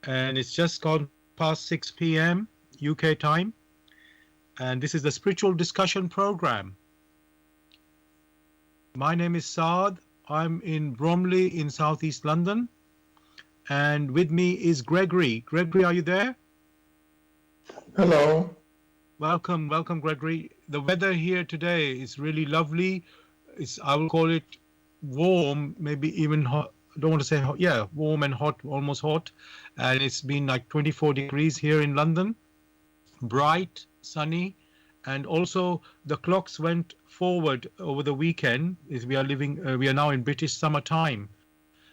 and it's just gone past 6 p.m. UK time, and this is the Spiritual Discussion Program. My name is Saad. I'm in Bromley in southeast London, and with me is Gregory. Gregory, are you there? Hello. Welcome, Gregory. The weather here today is really lovely. I will call it warm, maybe even hot. I don't want to say hot. Yeah, warm and hot, almost hot. And it's been like 24 degrees here in London. Bright, sunny, and also the clocks went forward over the weekend. We are now in British summertime,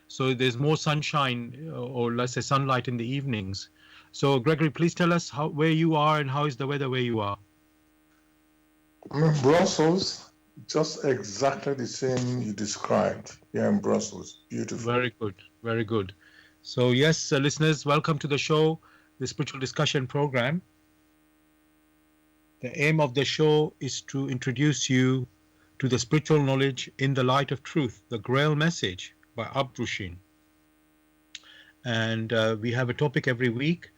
so there's more sunshine, or let's say sunlight in the evenings. So, Gregory, please tell us where you are and how is the weather where you are. I'm in Brussels, just exactly the same you described here in Brussels. Beautiful. Very good, very good. So, yes, listeners, welcome to the show, the Spiritual Discussion Program. The aim of the show is to introduce you to the spiritual knowledge in the light of truth, the Grail Message by Abdushin. And we have a topic every week.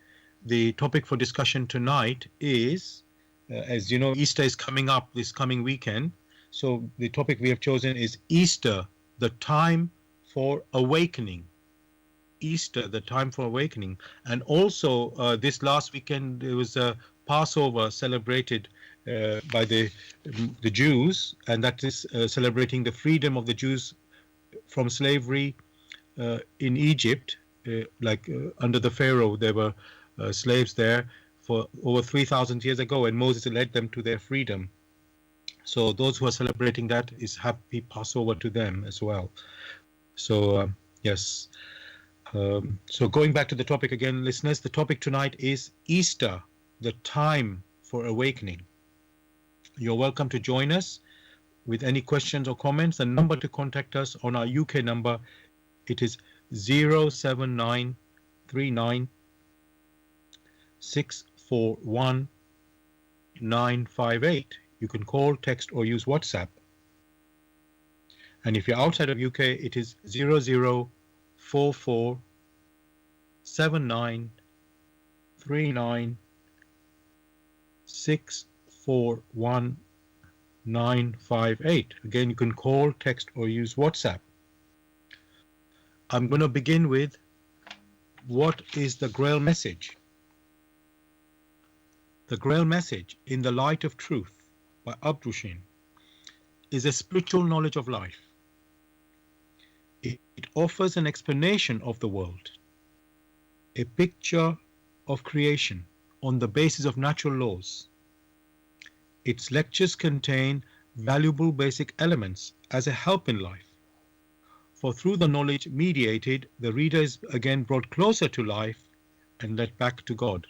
The topic for discussion tonight is, as you know, Easter is coming up this coming weekend. So the topic we have chosen is Easter, the time for awakening. Easter, the time for awakening. And also this last weekend there was a Passover celebrated by the Jews, and that is celebrating the freedom of the Jews from slavery in Egypt. Under the Pharaoh, there were slaves there for over 3,000 years ago, and Moses led them to their freedom. So those who are celebrating that is happy Passover to them as well. So yes. So going back to the topic again, listeners, the topic tonight is Easter, the time for awakening. You're welcome to join us with any questions or comments. The number to contact us on our UK number, it is 07939 641 958. You can call, text or use WhatsApp. And if you're outside of UK, it is 0044 79 39 641 958. Again, you can call, text or use WhatsApp. I'm going to begin with, what is the Grail Message? The Grail Message in the Light of Truth by Abdushin is a spiritual knowledge of life. It offers an explanation of the world, a picture of creation on the basis of natural laws. Its lectures contain valuable basic elements as a help in life. For through the knowledge mediated, the reader is again brought closer to life and led back to God.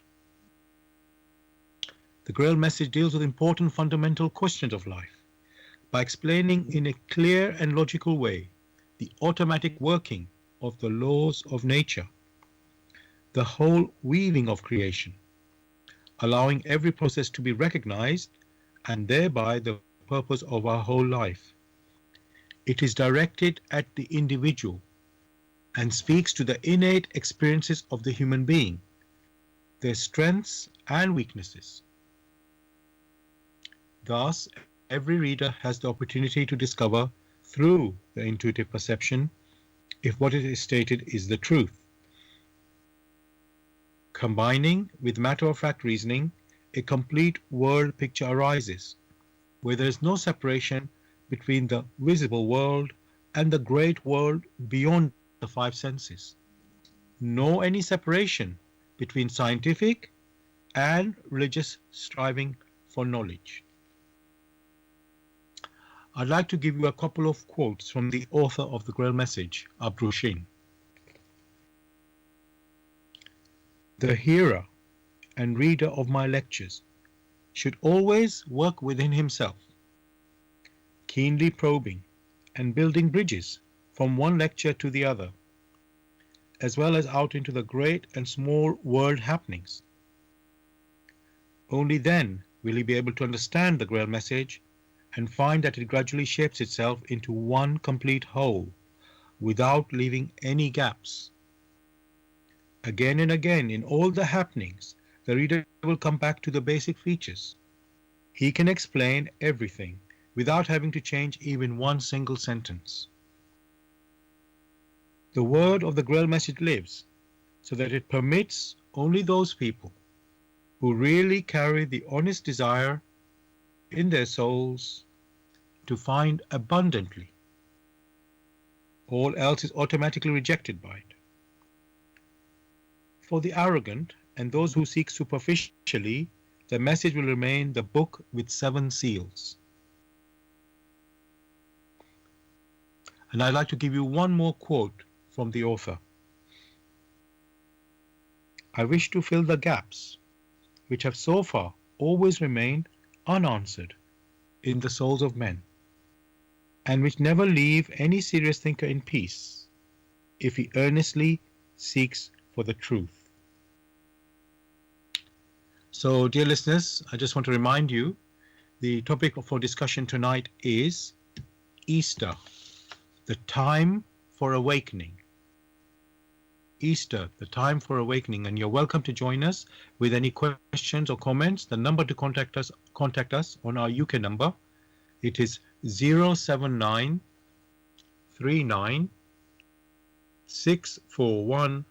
The Grail Message deals with important fundamental questions of life by explaining in a clear and logical way the automatic working of the laws of nature, the whole weaving of creation, allowing every process to be recognized and thereby the purpose of our whole life. It is directed at the individual and speaks to the innate experiences of the human being, their strengths and weaknesses. Thus, every reader has the opportunity to discover through the intuitive perception if what is stated is the truth. Combining with matter-of-fact reasoning, a complete world picture arises, where there is no separation between the visible world and the great world beyond the five senses, nor any separation between scientific and religious striving for knowledge. I'd like to give you a couple of quotes from the author of the Grail Message, Abdushin. The hearer and reader of my lectures should always work within himself, keenly probing and building bridges from one lecture to the other, as well as out into the great and small world happenings. Only then will he be able to understand the Grail Message and find that it gradually shapes itself into one complete whole without leaving any gaps. Again and again, in all the happenings, the reader will come back to the basic features. He can explain everything without having to change even one single sentence. The word of the Grail Message lives so that it permits only those people who really carry the honest desire in their souls to find abundantly. All else is automatically rejected by it. For the arrogant and those who seek superficially, the message will remain the book with 7 seals. And I'd like to give you one more quote from the author. I wish to fill the gaps which have so far always remained unanswered in the souls of men, and which never leave any serious thinker in peace if he earnestly seeks for the truth. So, dear listeners, I just want to remind you the topic for discussion tonight is Easter, the time for awakening. Easter, the time for awakening, and you're welcome to join us with any questions or comments. The number to contact us on our UK number. It is 079 39 641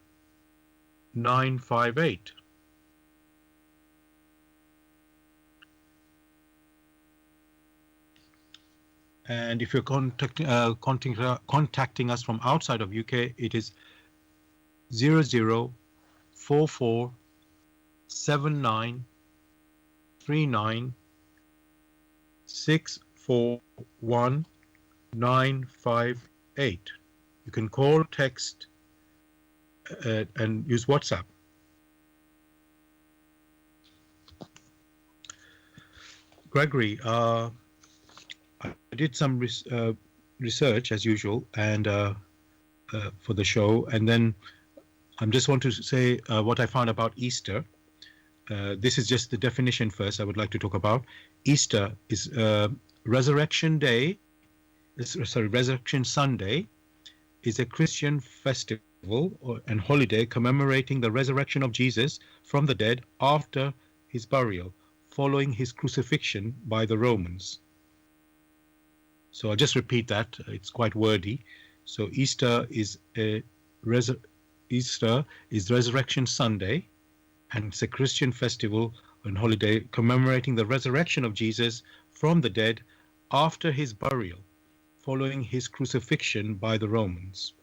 958. And if you're contacting us from outside of UK, it is 0044 79 39 641 958. You can call, text, and use WhatsApp. Gregory, I did some research as usual, and for the show, and then I just want to say what I found about Easter. This is just the definition first I would like to talk about. Easter is Resurrection Day. Resurrection Sunday is a Christian festival and holiday commemorating the resurrection of Jesus from the dead after his burial, following his crucifixion by the Romans. So I'll just repeat that. It's quite wordy. So Easter is Resurrection Sunday, and it's a Christian festival and holiday commemorating the resurrection of Jesus from the dead after his burial, following his crucifixion by the Romans.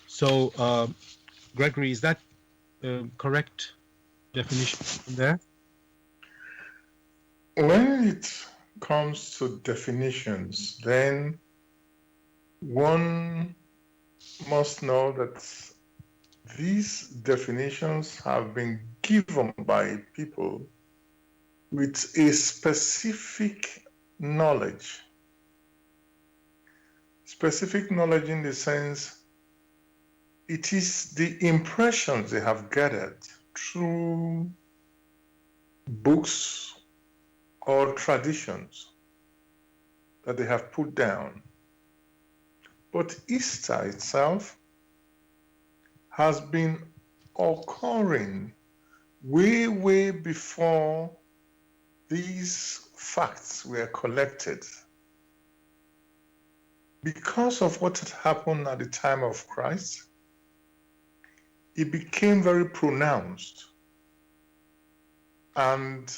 So, Gregory, is that correct definition there? When it comes to definitions, then one must know that these definitions have been given by people with a specific knowledge. Specific knowledge in the sense it is the impressions they have gathered through books or traditions that they have put down. But Easter itself has been occurring way before these facts were collected. Because of what had happened at the time of Christ, it became very pronounced. And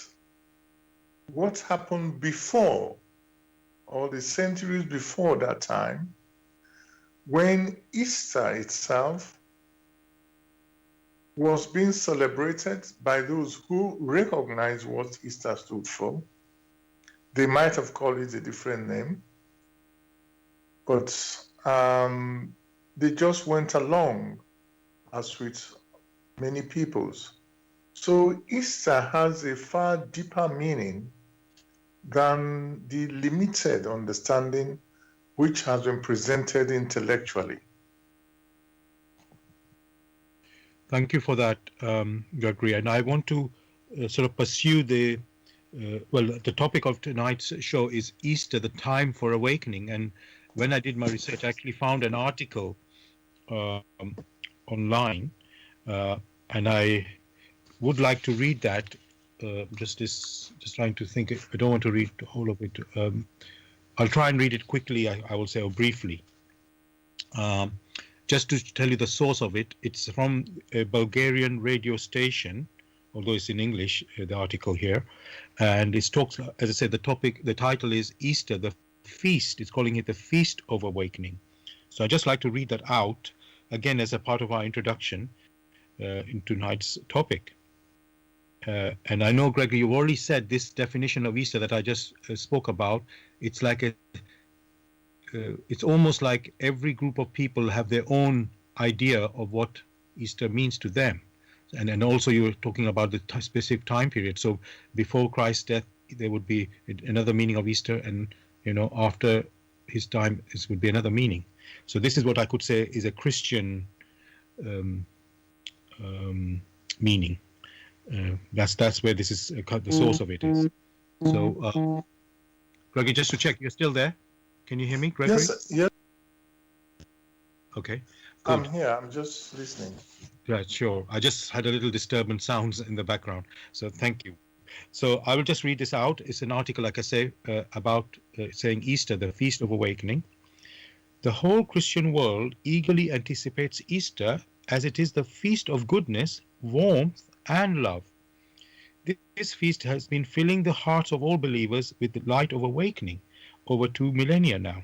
what happened before, or the centuries before that time, when Easter itself was being celebrated by those who recognized what Easter stood for. They might have called it a different name, but they just went along as with many peoples. So Easter has a far deeper meaning than the limited understanding which has been presented intellectually. Thank you for that, Gregory. And I want to sort of pursue the topic of tonight's show is Easter, the time for awakening. And when I did my research, I actually found an article online, and I would like to read that. Just trying to think. I don't want to read the whole of it. I'll try and read it quickly. I will say, or briefly. Um, just to tell you the source of it, it's from a Bulgarian radio station, although it's in English, the article here, and it talks, as I said, the title is Easter, the feast. It's calling it the Feast of Awakening. So I'd just like to read that out again as a part of our introduction in tonight's topic. And I know, Gregory, you've already said this definition of Easter that I just spoke about. It's like it's almost like every group of people have their own idea of what Easter means to them. And also you were talking about the specific time period. So before Christ's death, there would be another meaning of Easter, and after his time, this would be another meaning. So this is what I could say is a Christian meaning. That's where this is the source of it is. So, Gregory, just to check, you're still there? Can you hear me, Gregory? Yes. Okay. Good. I'm here. I'm just listening. Right, sure. I just had a little disturbance sounds in the background. So thank you. So I will just read this out. It's an article, like I say, about saying Easter, the Feast of Awakening. The whole Christian world eagerly anticipates Easter as it is the feast of goodness, warmth, and love. This feast has been filling the hearts of all believers with the light of awakening over 2 millennia now.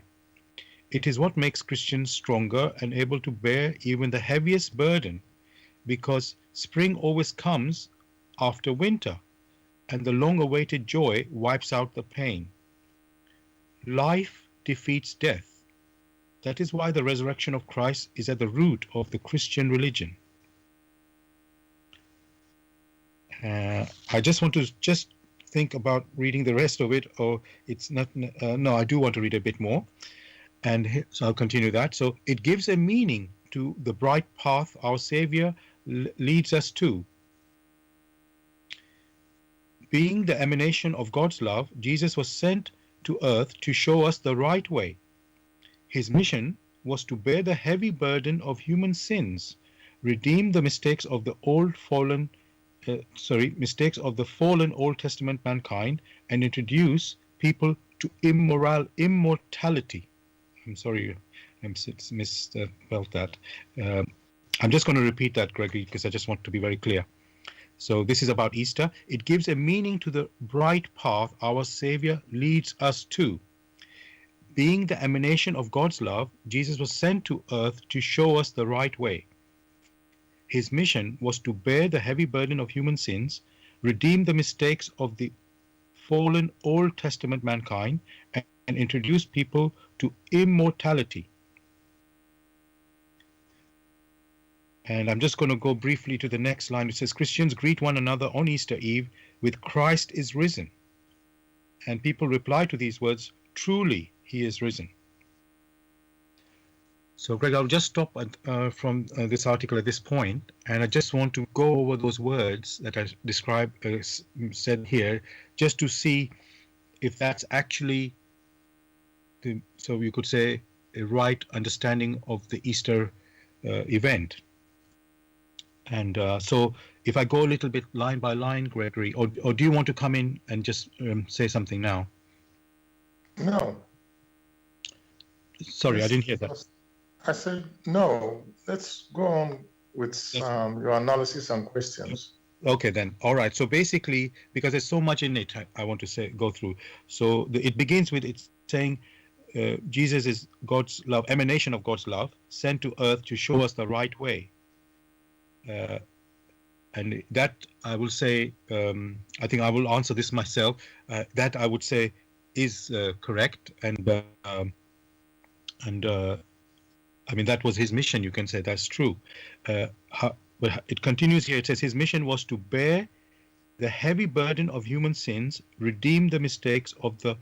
It is what makes Christians stronger and able to bear even the heaviest burden, because spring always comes after winter, and the long-awaited joy wipes out the pain. Life defeats death. That is why the resurrection of Christ is at the root of the Christian religion. I just want to think about reading the rest of it, or it's not. No, I do want to read a bit more, and so I'll continue that. So it gives a meaning to the bright path our Savior leads us to. Being the emanation of God's love, Jesus was sent to earth to show us the right way. His mission was to bear the heavy burden of human sins, redeem the mistakes of the fallen Old Testament mankind, and introduce people to immortality. I'm sorry, I misspelled that. I'm just going to repeat that, Gregory, because I just want to be very clear. So this is about Easter. It gives a meaning to the bright path our Savior leads us to. Being the emanation of God's love, Jesus was sent to earth to show us the right way. His mission was to bear the heavy burden of human sins, redeem the mistakes of the fallen Old Testament mankind, and introduce people to immortality. And I'm just going to go briefly to the next line. It says, Christians greet one another on Easter Eve with Christ is risen. And people reply to these words, truly, he is risen. So, Greg, I'll just stop from this article at this point, and I just want to go over those words that I said here, just to see if that's actually, so you could say, a right understanding of the Easter event. And so if I go a little bit line by line, Gregory, or do you want to come in and just say something now? No. Sorry, I didn't hear that. I said, no, let's go on with your analysis and questions. Okay, then. All right. So basically, because there's so much in it, I want to go through. So it begins with it saying, Jesus is God's love, emanation of God's love, sent to earth to show us the right way. And that I will say, I think I will answer this myself. That I would say is correct, and I mean that was his mission. You can say that's true. But it continues here. It says his mission was to bear the heavy burden of human sins, redeem the mistakes of the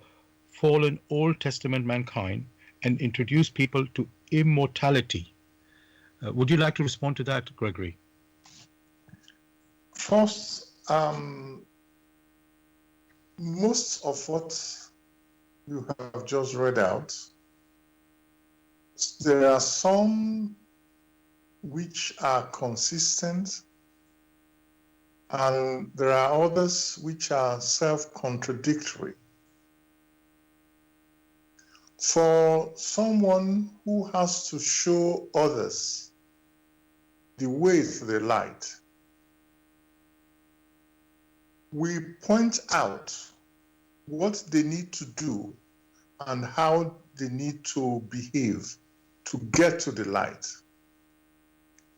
fallen Old Testament mankind, and introduce people to immortality. Would you like to respond to that, Gregory? First, most of what you have just read out, there are some which are consistent, and there are others which are self-contradictory. For someone who has to show others the way to the light, we point out what they need to do and how they need to behave to get to the light.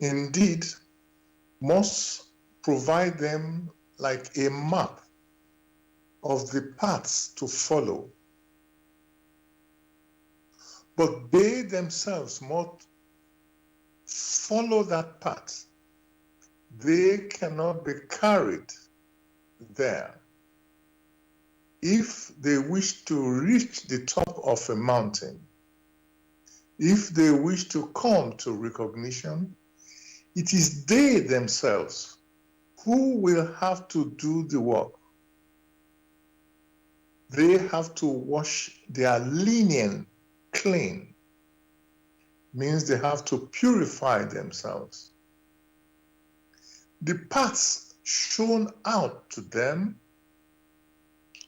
Indeed, must provide them like a map of the paths to follow. But they themselves must follow that path. They cannot be carried there. If they wish to reach the top of a mountain, if they wish to come to recognition, it is they themselves who will have to do the work. They have to wash their linen clean, means they have to purify themselves. The paths shown out to them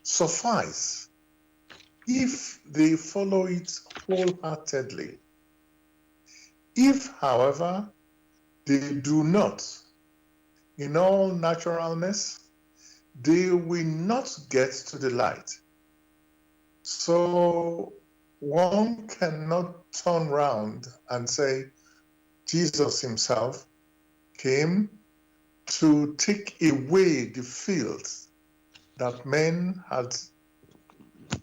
suffice if they follow it wholeheartedly. If, however, they do not, in all naturalness, they will not get to the light. So one cannot turn round and say Jesus himself came to take away the filth that men had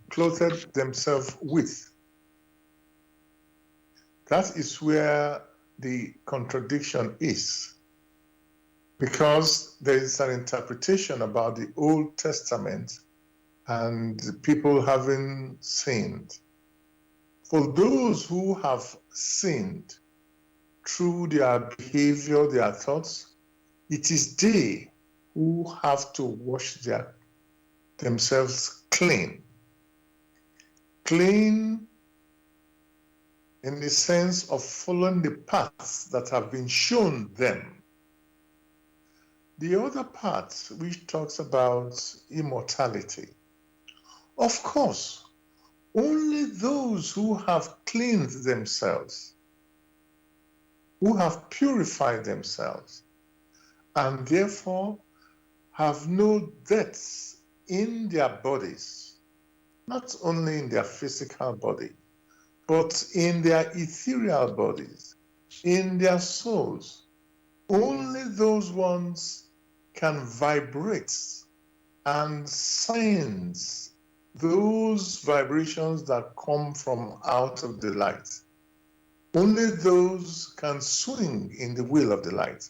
clothed themselves with. That is where the contradiction is, because there is an interpretation about the Old Testament and people having sinned. For those who have sinned through their behavior, their thoughts, it is they who have to wash themselves clean. Clean in the sense of following the paths that have been shown them. The other part, which talks about immortality, of course, only those who have cleansed themselves, who have purified themselves, and therefore have no deaths in their bodies, not only in their physical body, but in their ethereal bodies, in their souls. Only those ones can vibrate and sense those vibrations that come from out of the light. Only those can swing in the will of the light.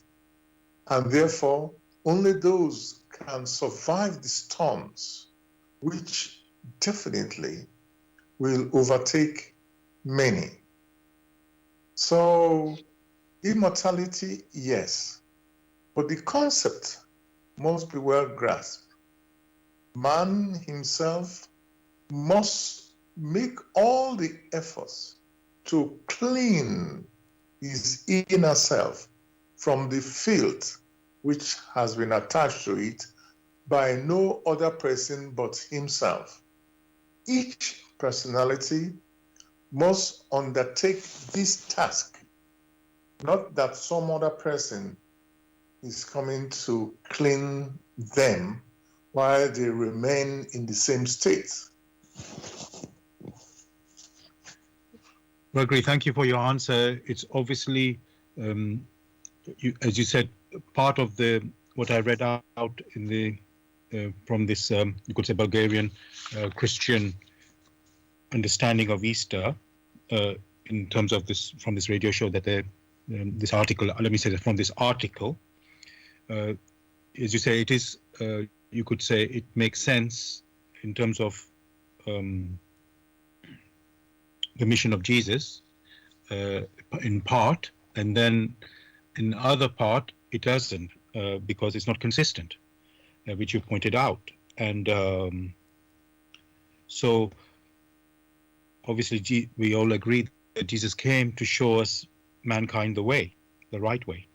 And therefore, only those can survive the storms, which definitely will overtake many. So, immortality, yes, but the concept must be well grasped. Man himself must make all the efforts to clean his inner self from the filth which has been attached to it by no other person but himself. Each personality must undertake this task, not that some other person is coming to clean them while they remain in the same state. Gregory, thank you for your answer. It's obviously, as you said, part of what I read out in the from this, you could say, Bulgarian Christian understanding of Easter, in terms of this, from this radio show, that this article, let me say that from this article, as you say, it is, you could say it makes sense in terms of the mission of Jesus, in part, and then in other part it doesn't, because it's not consistent, which you pointed out. And so obviously we all agree that Jesus came to show us mankind the way, the right way.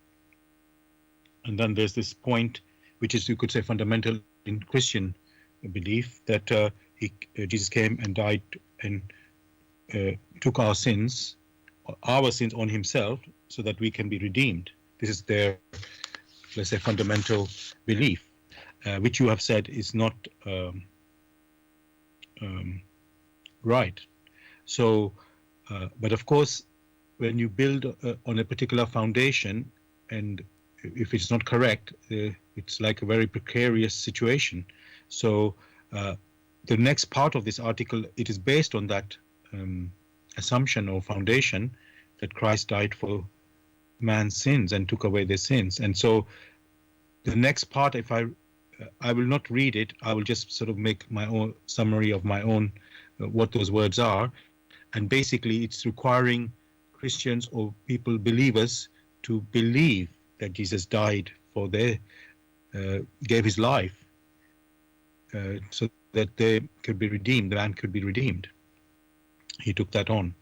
And then there's this point, which is, you could say, fundamental in Christian belief, that Jesus came and died and took our sins on himself so that we can be redeemed. This is their, let's say, fundamental belief, which you have said is not right. So, but of course, when you build on a particular foundation, and if it's not correct, it's like a very precarious situation. So the next part of this article, it is based on that assumption or foundation that Christ died for man's sins and took away their sins. And so the next part, if I will not read it, I will just sort of make my own summary of my own what those words are. And basically it's requiring Christians or people, believers, to believe that Jesus died for their, gave his life so that they could be redeemed, the man could be redeemed. He took that on.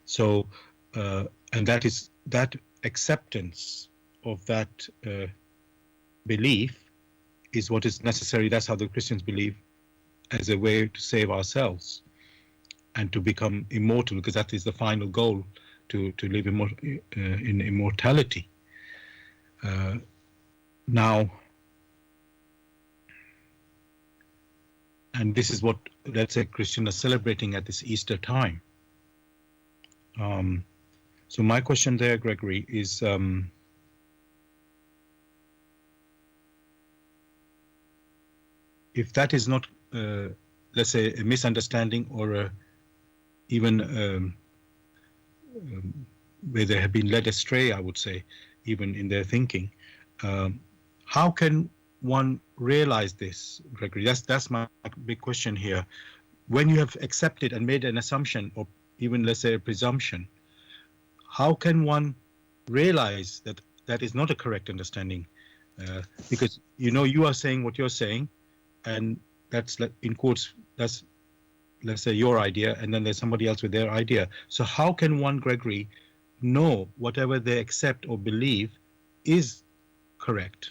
So, and that acceptance of that belief is what is necessary. That's how the Christians believe, as a way to save ourselves and to become immortal, because that is the final goal, to live in immortality. Now, and this is what, let's say, Christians are celebrating at this Easter time. So my question there, Gregory, is if that is not, let's say, a misunderstanding or even where they have been led astray, I would say, even in their thinking, how can one realize this, Gregory? That's my big question here. When you have accepted and made an assumption, or even, let's say, a presumption, how can one realize that that is not a correct understanding? Because, you are saying what you're saying, and that's, in quotes, that's, let's say, your idea, and then there's somebody else with their idea. So how can one, Gregory, know whatever they accept or believe is correct?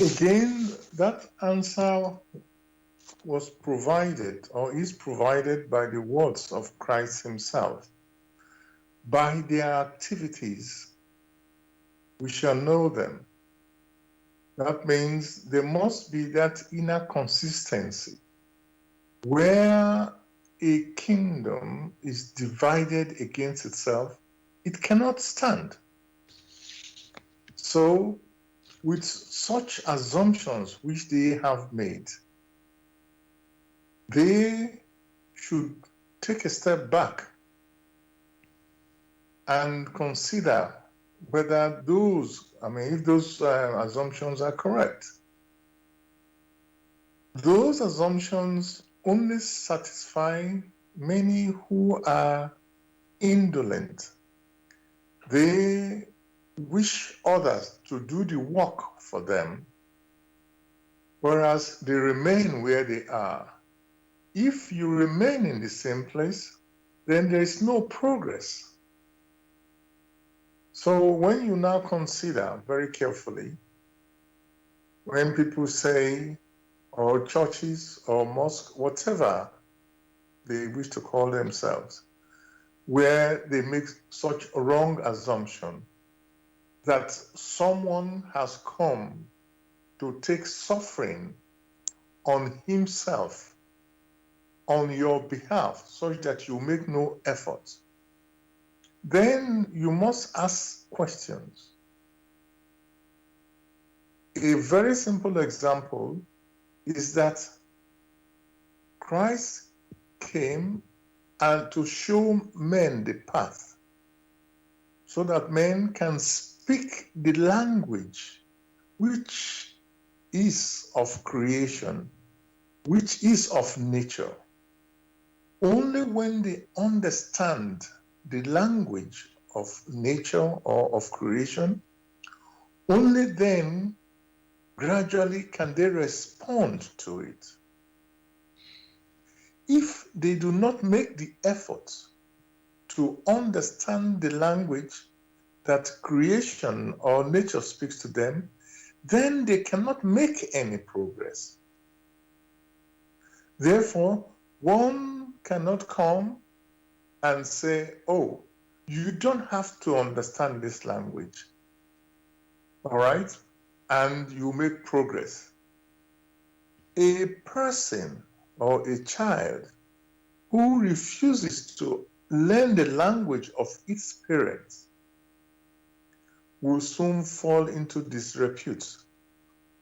Again, that answer was provided, or is provided, by the words of Christ himself. By their activities, we shall know them. That means there must be that inner consistency. Where a kingdom is divided against itself, it cannot stand. So, with such assumptions which they have made, they should take a step back and consider whether if those assumptions are correct. Those assumptions only satisfy many who are indolent. They wish others to do the work for them, whereas they remain where they are. If you remain in the same place, then there is no progress. So when you now consider very carefully, when people say, or churches or mosques, whatever they wish to call themselves, where they make such a wrong assumption that someone has come to take suffering on himself, on your behalf, such that you make no effort, then you must ask questions. A very simple example is that Christ came and to show men the path so that men can speak the language which is of creation, which is of nature. Only when they understand the language of nature or of creation, only then gradually can they respond to it. If they do not make the effort to understand the language that creation or nature speaks to them, then they cannot make any progress. Therefore, one cannot come and say, oh, you don't have to understand this language, all right? And you make progress. A person or a child who refuses to learn the language of its parents will soon fall into disrepute,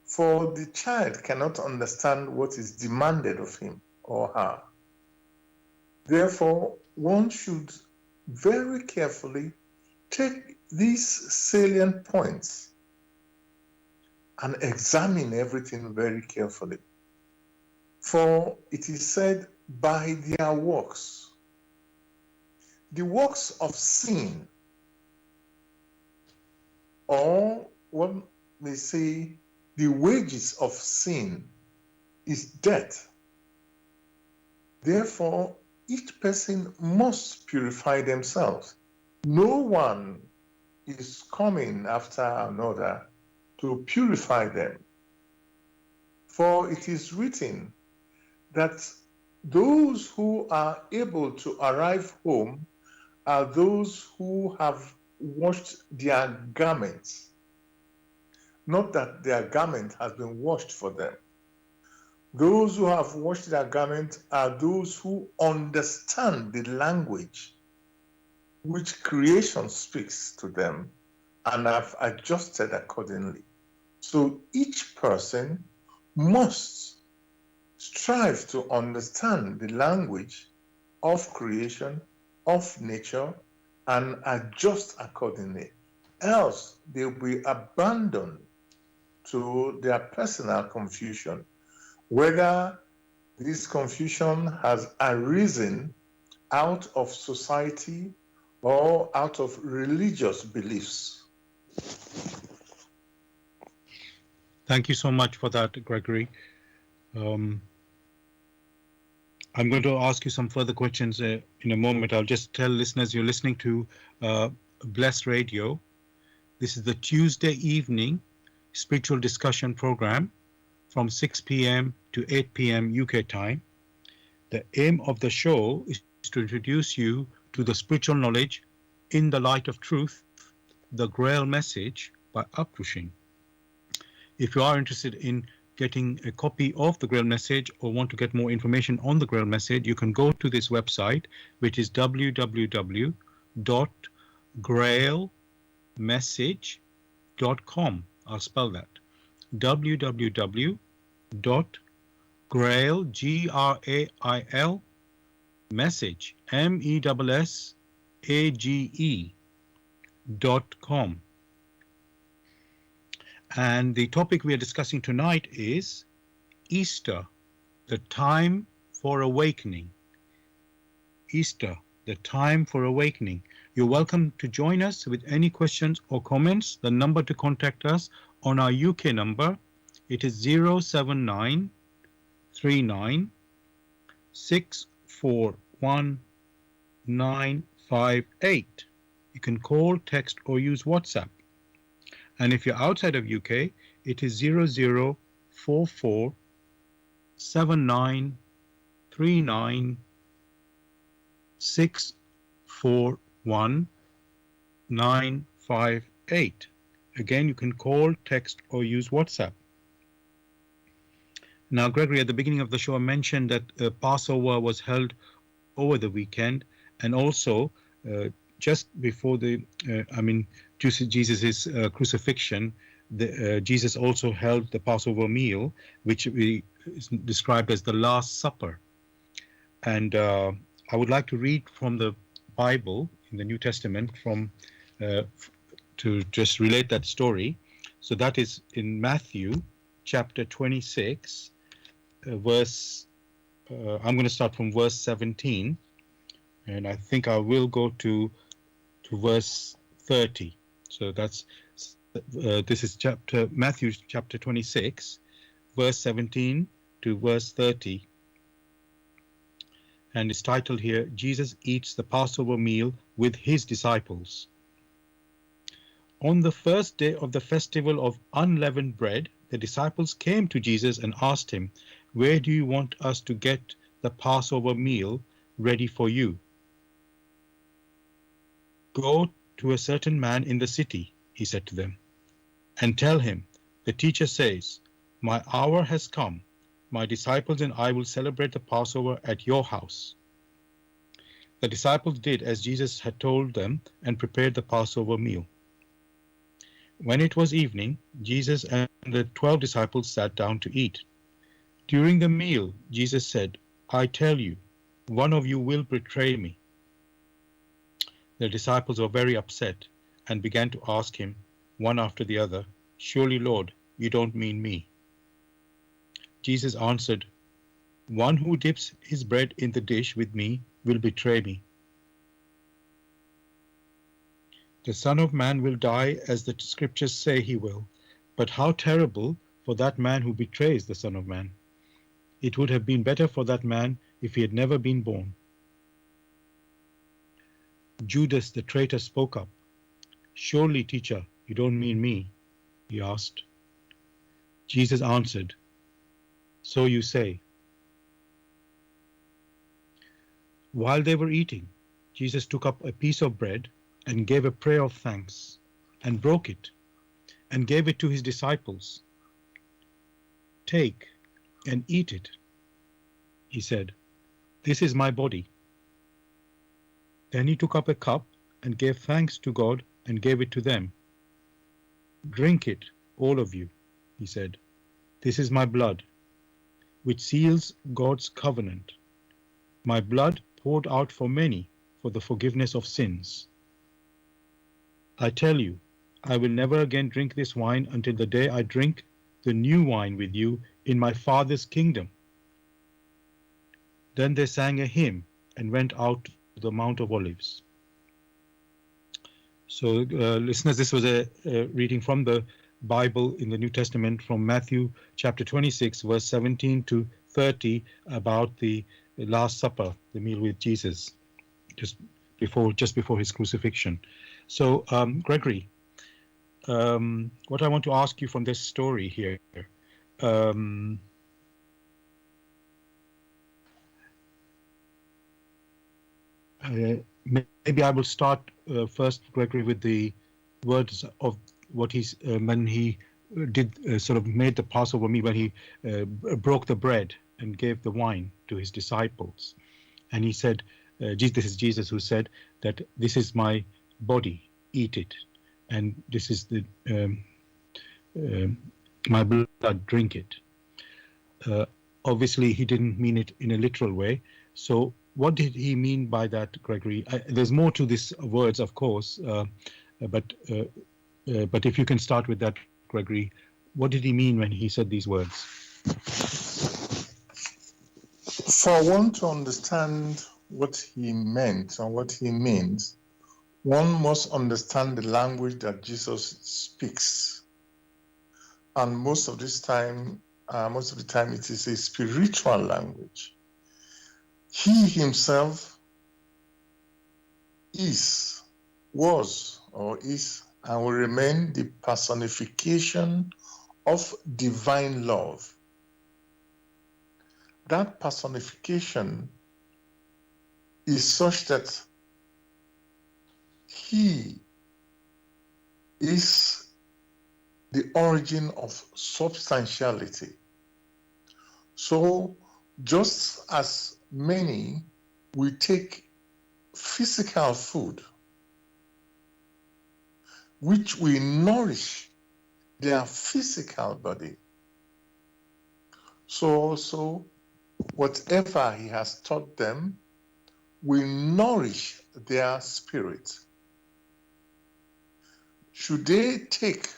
for the child cannot understand what is demanded of him or her. Therefore, one should very carefully take these salient points and examine everything very carefully. For it is said, by their works. The works of sin, or one may say, the wages of sin is death. Therefore, each person must purify themselves. No one is coming after another to purify them. For it is written that those who are able to arrive home are those who have washed their garments. Not that their garment has been washed for them. Those who have washed their garment are those who understand the language which creation speaks to them and have adjusted accordingly. So each person must strive to understand the language of creation, of nature, and adjust accordingly. Else they will be abandoned to their personal confusion, whether this confusion has arisen out of society or out of religious beliefs. Thank you so much for that, Gregory. I'm going to ask you some further questions in a moment. I'll just tell listeners you're listening to Bless Radio. This is the Tuesday evening spiritual discussion program from 6 p.m. to 8 p.m. UK time. The aim of the show is to introduce you to the spiritual knowledge in the light of truth, the Grail Message by Akrushin. If you are interested in getting a copy of the Grail Message or want to get more information on the Grail Message, you can go to this website, which is www.grailmessage.com. I'll spell that. www.grail, G-R-A-I-L, message, MESSAGE.com. And the topic we are discussing tonight is Easter, the time for awakening. Easter, the time for awakening. You're welcome to join us with any questions or comments. The number to contact us on our UK number, it is 079 39 641 958. You can call, text, or use WhatsApp. And if you're outside of UK, it is 0044 79 39 641 958. Again, you can call, text, or use WhatsApp. Now, Gregory, at the beginning of the show, I mentioned that Passover was held over the weekend, and also just before Jesus' crucifixion, Jesus also held the Passover meal, which we described as the Last Supper. And I would like to read from the Bible in the New Testament to just relate that story. So that is in Matthew chapter 26, I'm going to start from verse 17, and I think I will go to verse 30. So that's this is Matthew chapter 26, verse 17 to verse 30. And it's titled here, Jesus eats the Passover meal with his disciples. On the first day of the festival of unleavened bread, the disciples came to Jesus and asked him, "Where do you want us to get the Passover meal ready for you?" "Go to a certain man in the city," he said to them, "and tell him, 'The teacher says, my hour has come. My disciples and I will celebrate the Passover at your house.'" The disciples did as Jesus had told them and prepared the Passover meal. When it was evening, Jesus and the 12 disciples sat down to eat. During the meal, Jesus said, "I tell you, one of you will betray me." The disciples were very upset and began to ask him, one after the other, "Surely, Lord, you don't mean me." Jesus answered, "One who dips his bread in the dish with me will betray me. The Son of Man will die as the scriptures say he will, but how terrible for that man who betrays the Son of Man. It would have been better for that man if he had never been born." Judas the traitor spoke up. "Surely, teacher, you don't mean me?" he asked. Jesus answered, "So you say." While they were eating, Jesus took up a piece of bread and gave a prayer of thanks, and broke it, and gave it to his disciples. "Take and eat it," he said. "This is my body." Then he took up a cup and gave thanks to God and gave it to them. "Drink it, all of you," he said. "This is my blood, which seals God's covenant. My blood poured out for many for the forgiveness of sins. I tell you, I will never again drink this wine until the day I drink the new wine with you in my Father's kingdom." Then they sang a hymn and went out to the Mount of Olives. So, listeners, this was a reading from the Bible in the New Testament from Matthew chapter 26, verse 17 to 30, about the Last Supper, the meal with Jesus, just before his crucifixion. So, Gregory, what I want to ask you from this story here, maybe I will start first, Gregory, with the words of what he's when he did sort of made the Passover meal, when he broke the bread and gave the wine to his disciples, and he said, "This is Jesus who said that this is my body, eat it, and this is the my blood, drink it." Obviously, he didn't mean it in a literal way. So, what did he mean by that, Gregory? There's more to these words, of course, but if you can start with that, Gregory, what did he mean when he said these words? For one to understand what he meant and what he means, one must understand the language that Jesus speaks. And most of the time, it is a spiritual language. He himself was, and will remain the personification of divine love. That personification is such that he is the origin of substantiality. So, just as many will take physical food, which will nourish their physical body, so also whatever he has taught them will nourish their spirit. Should they take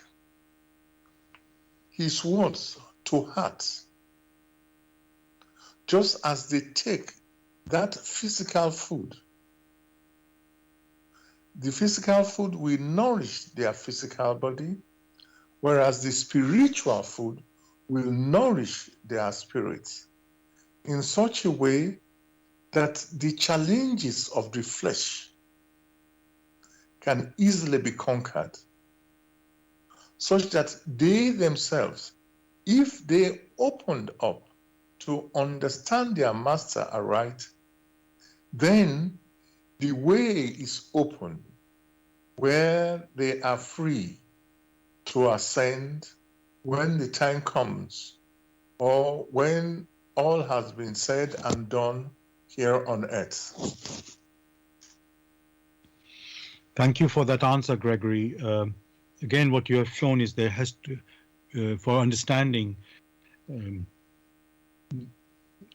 his words to heart, just as they take that physical food, the physical food will nourish their physical body, whereas the spiritual food will nourish their spirits in such a way that the challenges of the flesh can easily be conquered. such that they themselves, if they opened up to understand their master aright, then the way is open where they are free to ascend when the time comes, or when all has been said and done here on earth. Thank you for that answer, Gregory. Again, what you have shown is there has to, for understanding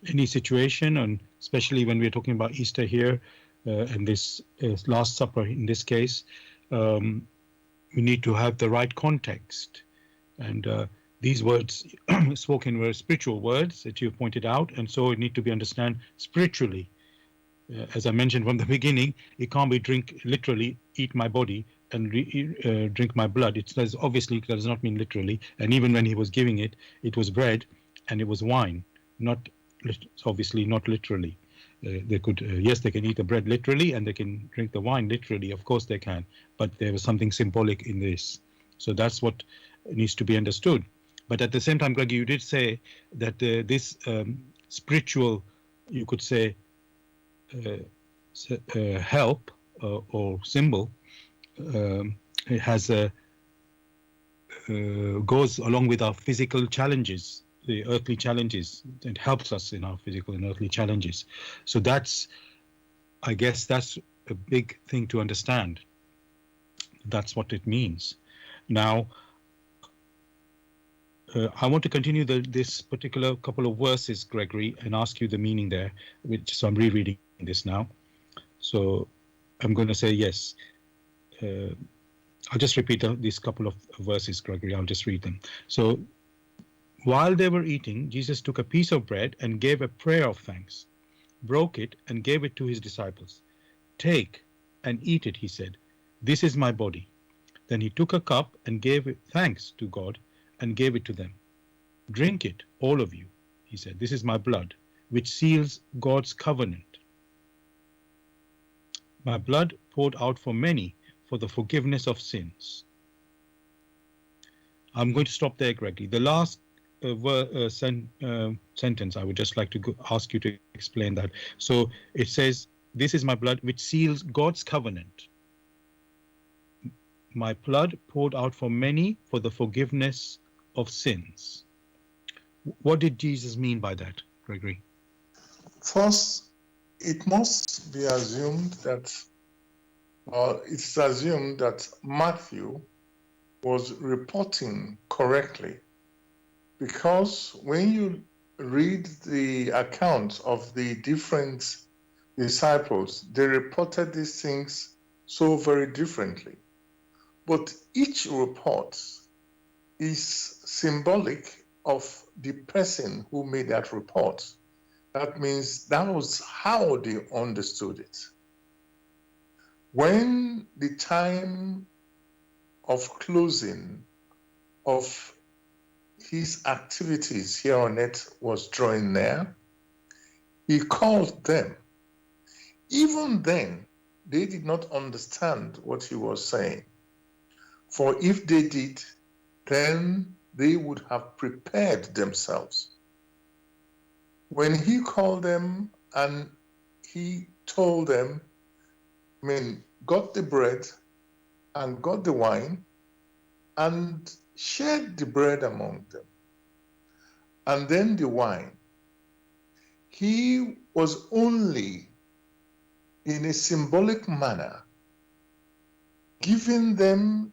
any situation, and especially when we're talking about Easter here, and this Last Supper in this case, we need to have the right context. And these words spoken were spiritual words that you pointed out, and so it need to be understood spiritually. As I mentioned from the beginning, it can't be drink literally, eat my body and drink my blood. It says obviously it does not mean literally. And even when he was giving it, it was bread and it was wine, not obviously not literally. They could, yes, they can eat the bread literally and they can drink the wine literally. Of course they can, but there was something symbolic in this. So that's what needs to be understood. But at the same time, Greg, you did say that this spiritual, you could say, help or symbol it has a goes along with our physical challenges, the earthly challenges. It helps us in our physical and earthly challenges. So that's, I guess that's a big thing to understand. That's what it means. Now, I want to continue this particular couple of verses, Gregory, and ask you the meaning there. So I'm rereading this now. So I'm going to say yes. I'll just repeat these couple of verses, Gregory. I'll just read them. So while they were eating, Jesus took a piece of bread and gave a prayer of thanks, broke it and gave it to his disciples. Take and eat it, he said. This is my body. Then he took a cup and gave thanks to God and gave it to them. Drink it, all of you, he said. This is my blood, which seals God's covenant. My blood poured out for many for the forgiveness of sins. I'm going to stop there, Gregory. The last sentence, I would just like to ask you to explain that. So it says, this is my blood, which seals God's covenant. My blood poured out for many for the forgiveness of sins. What did Jesus mean by that, Gregory? First, it must be assumed that, or it's assumed that Matthew was reporting correctly, because when you read the accounts of the different disciples, they reported these things so very differently. But each report is symbolic of the person who made that report. That means that was how they understood it. When the time of closing of his activities here on earth was drawing near, he called them. Even then, they did not understand what he was saying. For if they did, then they would have prepared themselves. When he called them and he told them, got the bread and got the wine and shared the bread among them, and then the wine, he was only in a symbolic manner giving them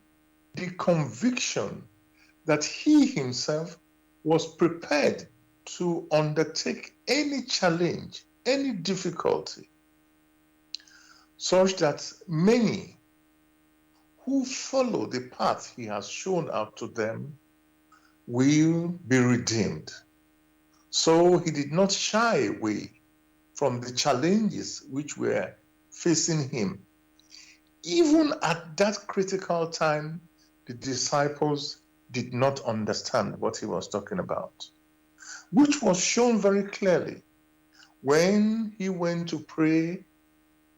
the conviction that he himself was prepared to undertake any challenge, any difficulty, such that many who follow the path he has shown out to them will be redeemed. So he did not shy away from the challenges which were facing him. Even at that critical time, the disciples did not understand what he was talking about, which was shown very clearly when he went to pray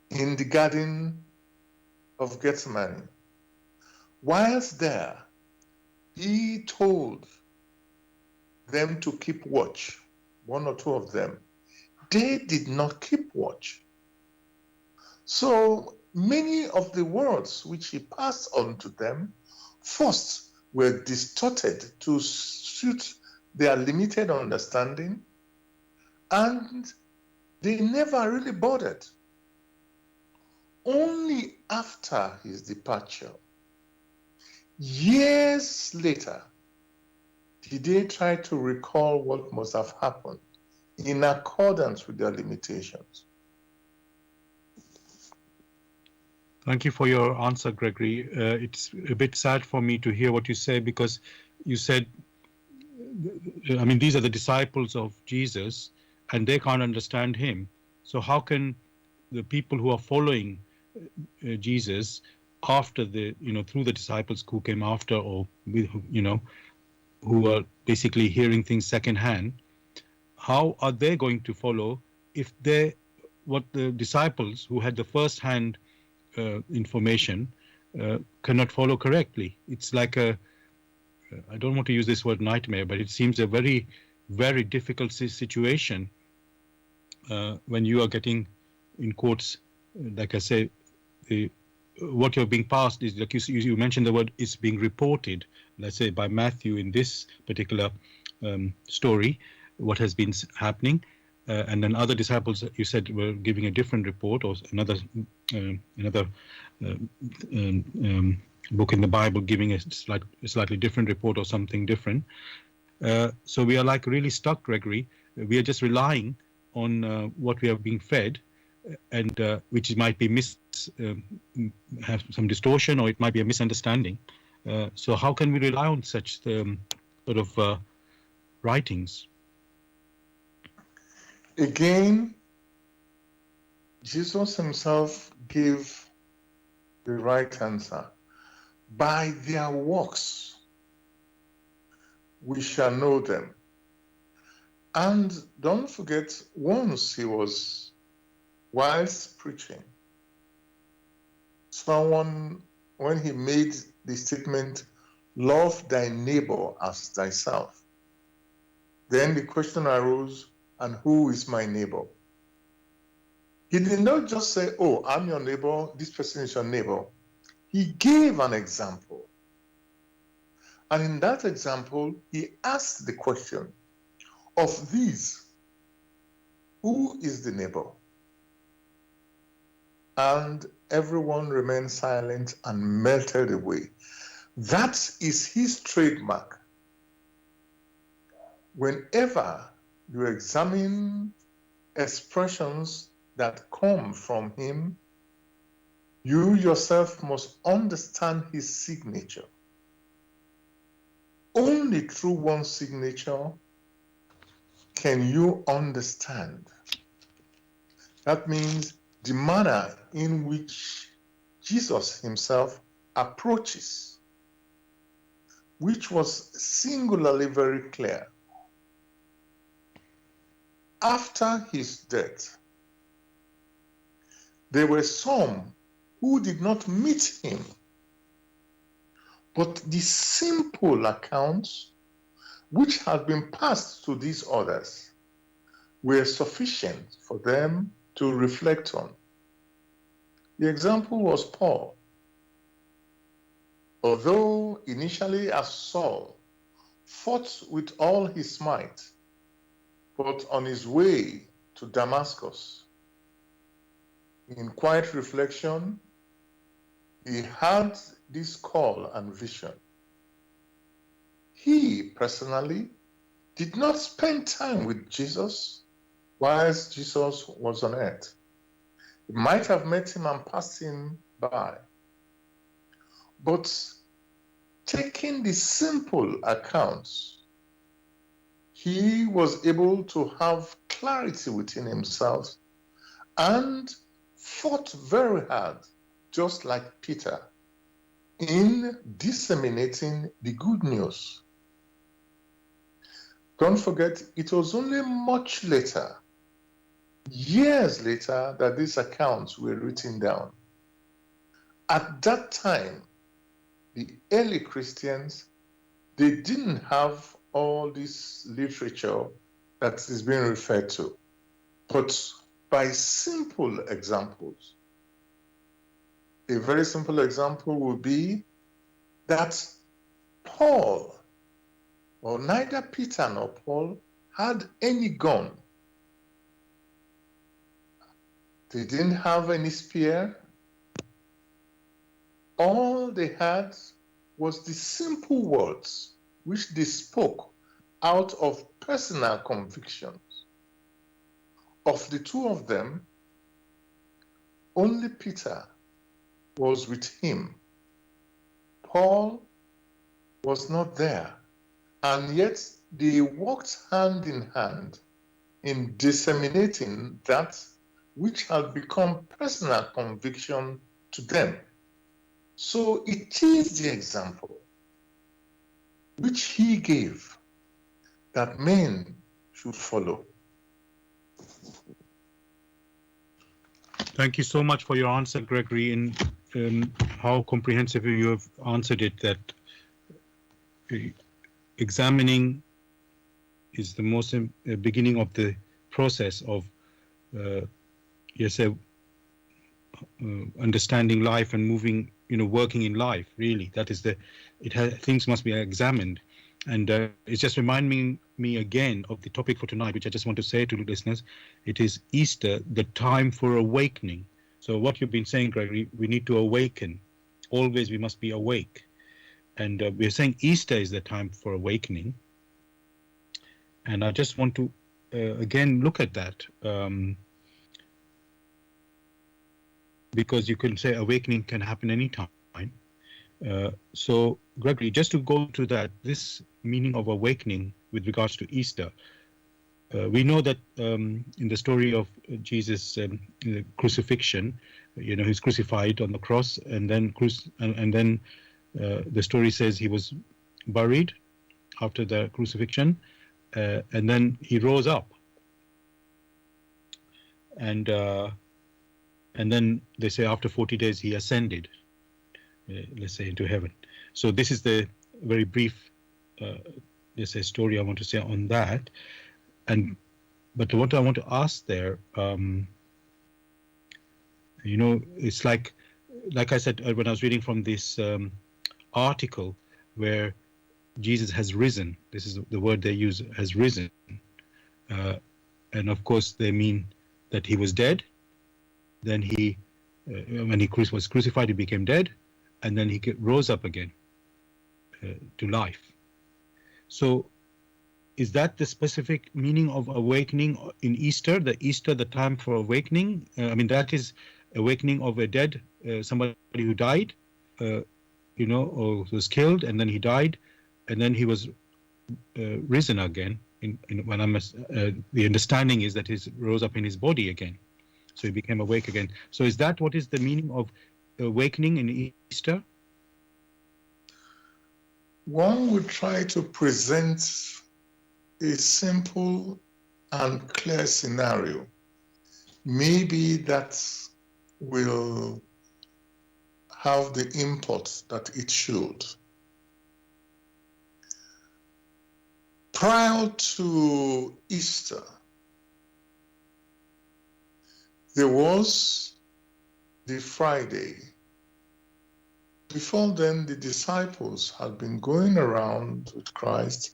in the Garden of Gethsemane. Whilst there, he told them to keep watch, one or two of them. They did not keep watch. So many of the words which he passed on to them first were distorted to suit their limited understanding, and they never really bothered. Only after his departure, years later, did they try to recall what must have happened in accordance with their limitations. Thank you for your answer, Gregory. It's a bit sad for me to hear what you say, because you said, I mean, these are the disciples of Jesus and they can't understand him. So how can the people who are following Jesus after the, through the disciples who came after, or, who are basically hearing things secondhand, how are they going to follow if what the disciples who had the first hand information cannot follow correctly? It's like I don't want to use this word nightmare, but it seems a very, very difficult situation when you are getting, in quotes, like I say, what you're being passed is, like you mentioned the word, is being reported, let's say by Matthew in this particular story, what has been happening. And then other disciples, you said, were giving a different report, or another book in the Bible giving a slightly different report or something different. So we are like really stuck, Gregory. We are just relying on what we are being fed, and which might be have some distortion, or it might be a misunderstanding. So how can we rely on such sort of writings? Again, Jesus himself gave the right answer. By their works, we shall know them. And don't forget, once he was, whilst preaching, someone, when he made the statement, love thy neighbor as thyself, then the question arose, and who is my neighbor? He did not just say, oh, I'm your neighbor, this person is your neighbor. He gave an example. And in that example, he asked the question, of these, who is the neighbor? And everyone remained silent and melted away. That is his trademark. Whenever you examine expressions that come from him, you yourself must understand his signature. Only through one signature can you understand. That means the manner in which Jesus himself approaches, which was singularly very clear. After his death, there were some who did not meet him, but the simple accounts which had been passed to these others were sufficient for them to reflect on. The example was Paul. Although initially as Saul fought with all his might, but on his way to Damascus, in quiet reflection, he had this call and vision. He personally did not spend time with Jesus whilst Jesus was on earth. He might have met him and passed him by. But taking the simple accounts, he was able to have clarity within himself and fought very hard, just like Peter, in disseminating the good news. Don't forget, it was only much later, years later, that these accounts were written down. At that time, the early Christians they didn't have all this literature that is being referred to. But by simple examples, a very simple example would be that Paul, or neither Peter nor Paul, had any gun. They didn't have any spear. All they had was the simple words which they spoke out of personal convictions. Of the two of them, only Peter was with him. Paul was not there, and yet they walked hand in hand in disseminating that which had become personal conviction to them. So it is the example which he gave that men should follow. Thank you so much for your answer, Gregory, and how comprehensive you have answered it, that examining is the most beginning of the process of understanding life and moving, working in life. Really, that is things must be examined, and it's just reminding me again of the topic for tonight, which I just want to say to the listeners. It is Easter, the time for awakening. So what you've been saying, Gregory, we need to awaken. Always we must be awake, and we're saying Easter is the time for awakening. And I just want to again look at that. Because you can say awakening can happen anytime. So, Gregory, just to go to that, this meaning of awakening with regards to Easter, we know that in the story of Jesus' crucifixion, he's crucified on the cross, and then the story says he was buried after the crucifixion, and then he rose up, and then they say after 40 days he ascended, let's say, into heaven. So this is the very brief, let's say, story I want to say on that. But what I want to ask there, it's like I said when I was reading from this article where Jesus has risen. This is the word they use, has risen, and of course they mean that he was dead. Then when he was crucified, he became dead, and then he rose up again to life. So is that the specific meaning of awakening in Easter, the time for awakening? That is awakening of a dead, somebody who died, or was killed, and then he died, and then he was risen again. The understanding is that he rose up in his body again. So he became awake again. So is that what is the meaning of awakening in Easter? One would try to present a simple and clear scenario. Maybe that will have the import that it should. Prior to Easter, there was the Friday. Before then, the disciples had been going around with Christ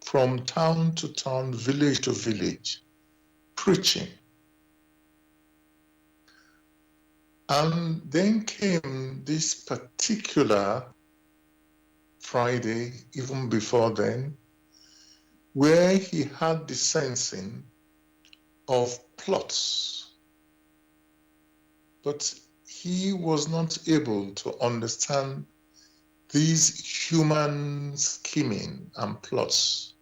from town to town, village to village, preaching. And then came this particular Friday, even before then, where he had the sensing of plots. But he was not able to understand these human scheming and plots.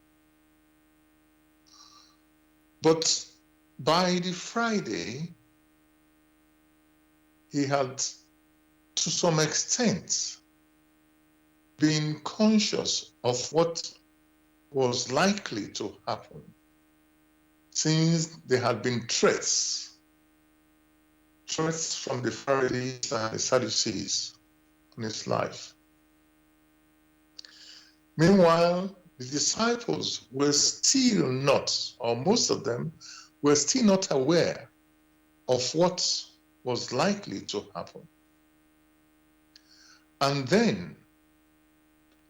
But by the Friday, he had, to some extent, been conscious of what was likely to happen, since there had been threats from the Pharisees and the Sadducees on his life. Meanwhile, the disciples were still not, or most of them, were still not aware of what was likely to happen. And then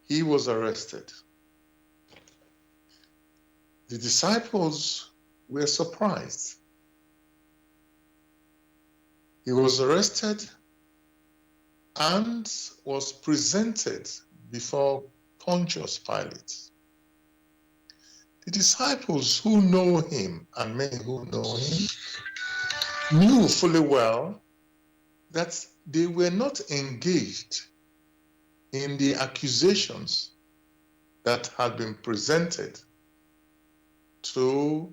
he was arrested. The disciples were surprised. He was arrested and was presented before Pontius Pilate. The disciples who know him, and many who know him, knew fully well that they were not engaged in the accusations that had been presented to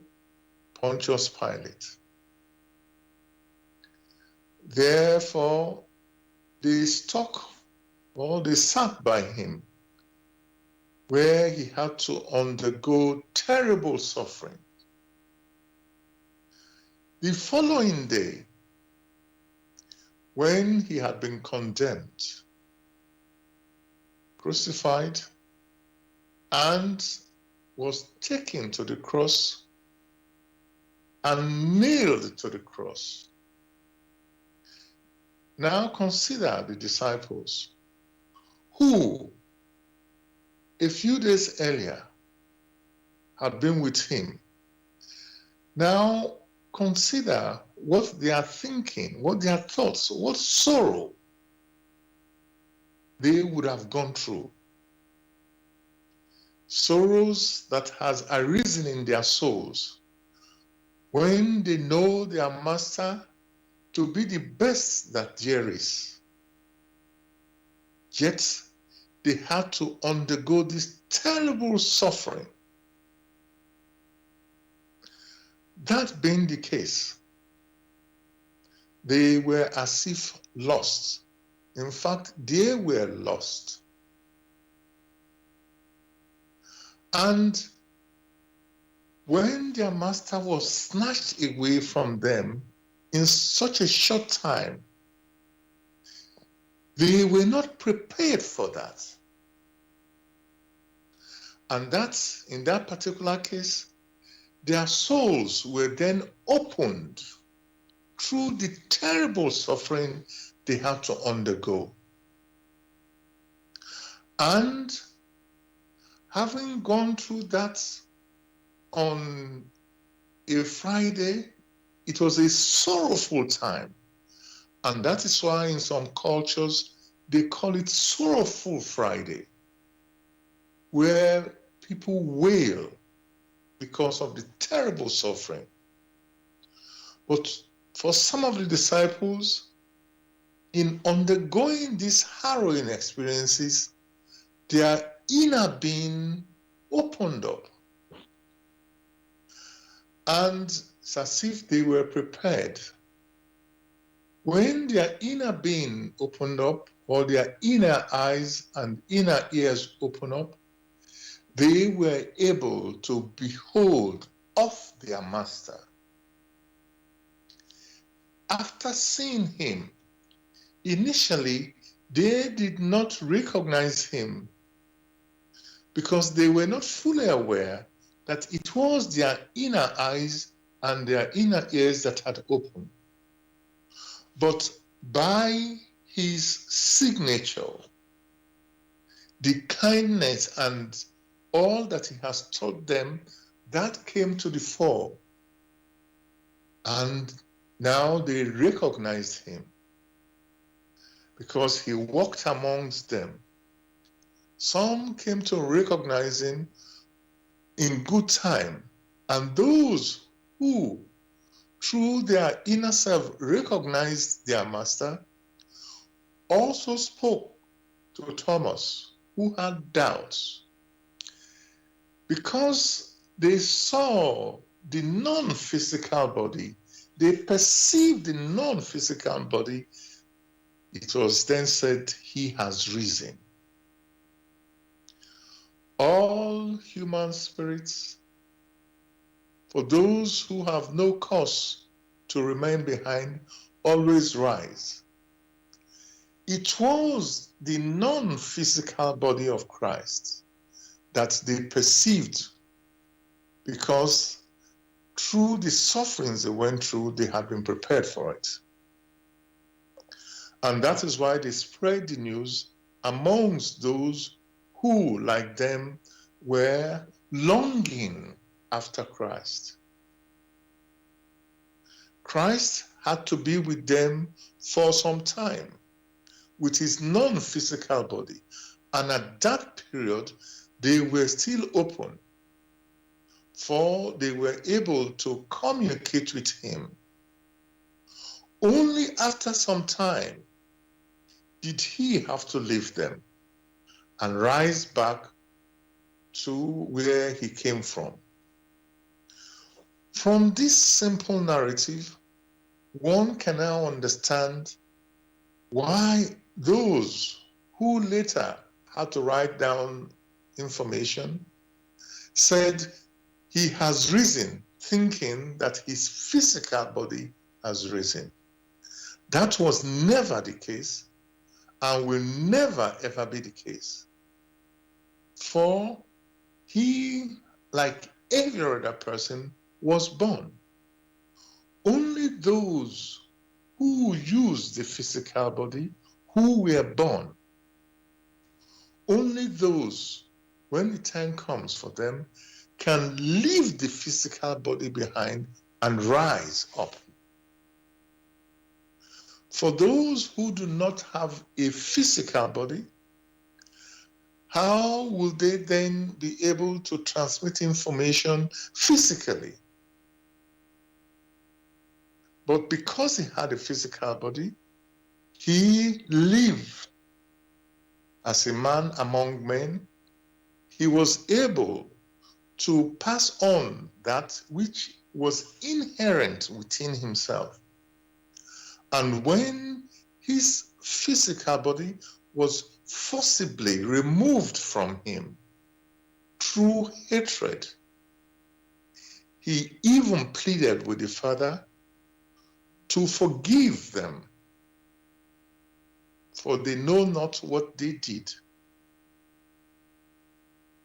Pontius Pilate. Therefore, they stuck or they sat by him, where he had to undergo terrible suffering. The following day, when he had been condemned, crucified, and was taken to the cross and nailed to the cross. Now consider the disciples who, a few days earlier, had been with him. Now consider what they are thinking, what their thoughts, what sorrow they would have gone through. Sorrows that has arisen in their souls when they know their master to be the best that there is. Yet they had to undergo this terrible suffering. That being the case, they were as if lost. In fact, they were lost. And when their master was snatched away from them in such a short time, they were not prepared for that. And that's, in that particular case, their souls were then opened through the terrible suffering they had to undergo. And having gone through that on a Friday, it was a sorrowful time. And that is why in some cultures, they call it Sorrowful Friday, where people wail because of the terrible suffering. But for some of the disciples, in undergoing these harrowing experiences, their inner being opened up. And it's as if they were prepared. When their inner being opened up, or their inner eyes and inner ears opened up, they were able to behold of their master. After seeing him, initially, they did not recognize him because they were not fully aware that it was their inner eyes and their inner ears that had opened. But by his signature, the kindness and all that he has taught them, that came to the fore. And now they recognized him because he walked amongst them. Some came to recognize him in good time, and those who, through their inner self, recognized their master, also spoke to Thomas, who had doubts, because they saw the non-physical body, they perceived the non-physical body. It was then said, he has risen. All human spirits, for those who have no cause to remain behind, always rise. It was the non-physical body of Christ that they perceived, because through the sufferings they went through, they had been prepared for it. And that is why they spread the news amongst those who, like them, were longing after Christ. Christ had to be with them for some time with his non-physical body. And at that period, they were still open, for they were able to communicate with him. Only after some time did he have to leave them and rise back to where he came from. From this simple narrative, one can now understand why those who later had to write down information said he has risen, thinking that his physical body has risen. That was never the case and will never ever be the case. For he, like every other person, was born. Only those who use the physical body, who were born, only those, when the time comes for them, can leave the physical body behind and rise up. For those who do not have a physical body, how will they then be able to transmit information physically? But because he had a physical body, he lived as a man among men. He was able to pass on that which was inherent within himself. And when his physical body was forcibly removed from him through hatred, he even pleaded with the Father to forgive them, for they know not what they did.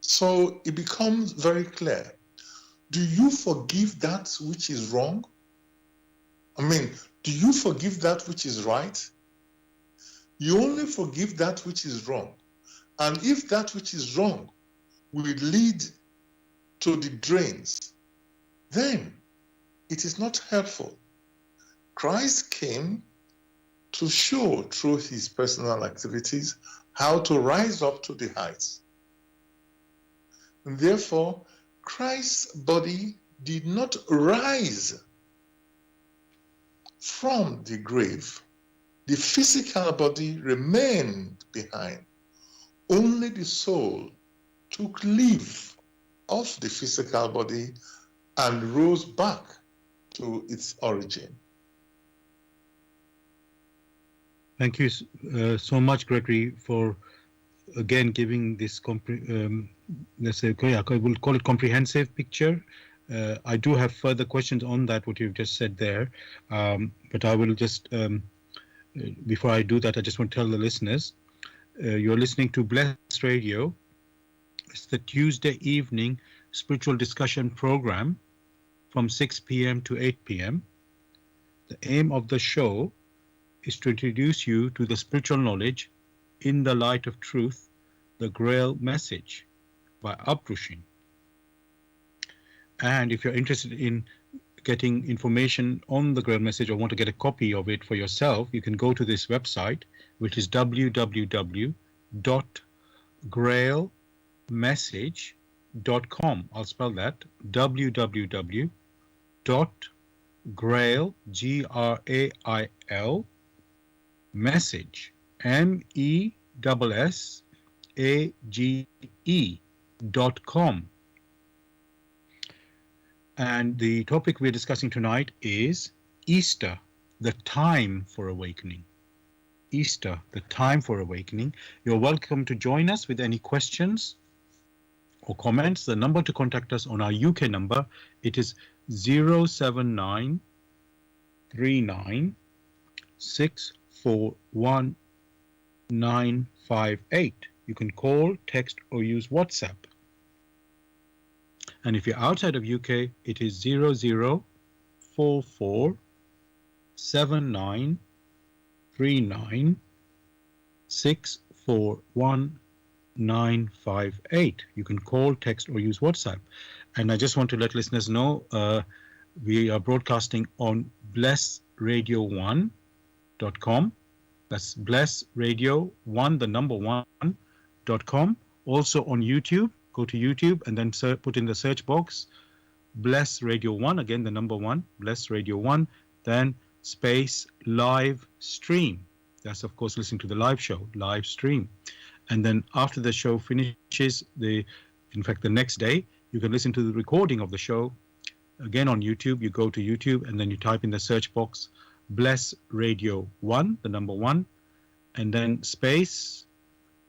So it becomes very clear. Do you forgive that which is wrong? Do you forgive that which is right? You only forgive that which is wrong. And if that which is wrong will lead to the drains, then it is not helpful. Christ came to show through his personal activities how to rise up to the heights. And therefore, Christ's body did not rise from the grave. The physical body remained behind. Only the soul took leave of the physical body and rose back to its origin. Thank you so much, Gregory, for again giving this let's say, I will call it comprehensive picture. I do have further questions on that, what you've just said there, but I will just, before I do that, I just want to tell the listeners, you're listening to Blessed Radio. It's the Tuesday evening spiritual discussion program from 6 p.m. to 8 p.m. The aim of the show is to introduce you to the spiritual knowledge in the light of truth, the Grail Message by Uprushing. And if you're interested in getting information on the Grail Message or want to get a copy of it for yourself, you can go to this website, which is www.grailmessage.com. I'll spell that, www.grail, Grail, message, MESSAGE.com. And the topic we're discussing tonight is Easter, the time for awakening. Easter, the time for awakening. You're welcome to join us with any questions or comments. The number to contact us on our UK number, it is 079 39 641 958. You can call, text, or use WhatsApp. And if you're outside of UK, it is 00447939641958. You can call, text, or use WhatsApp. And I just want to let listeners know we are broadcasting on blessradio1.com. That's blessradio1, the number one.com. Also on YouTube. Go to YouTube and then put in the search box Bless Radio 1, again the number one, Bless Radio 1, then space live stream. That's of course listening to the live show, live stream. And then after the show finishes, in fact the next day, you can listen to the recording of the show again on YouTube. You go to YouTube and then you type in the search box Bless Radio 1, the number one, and then space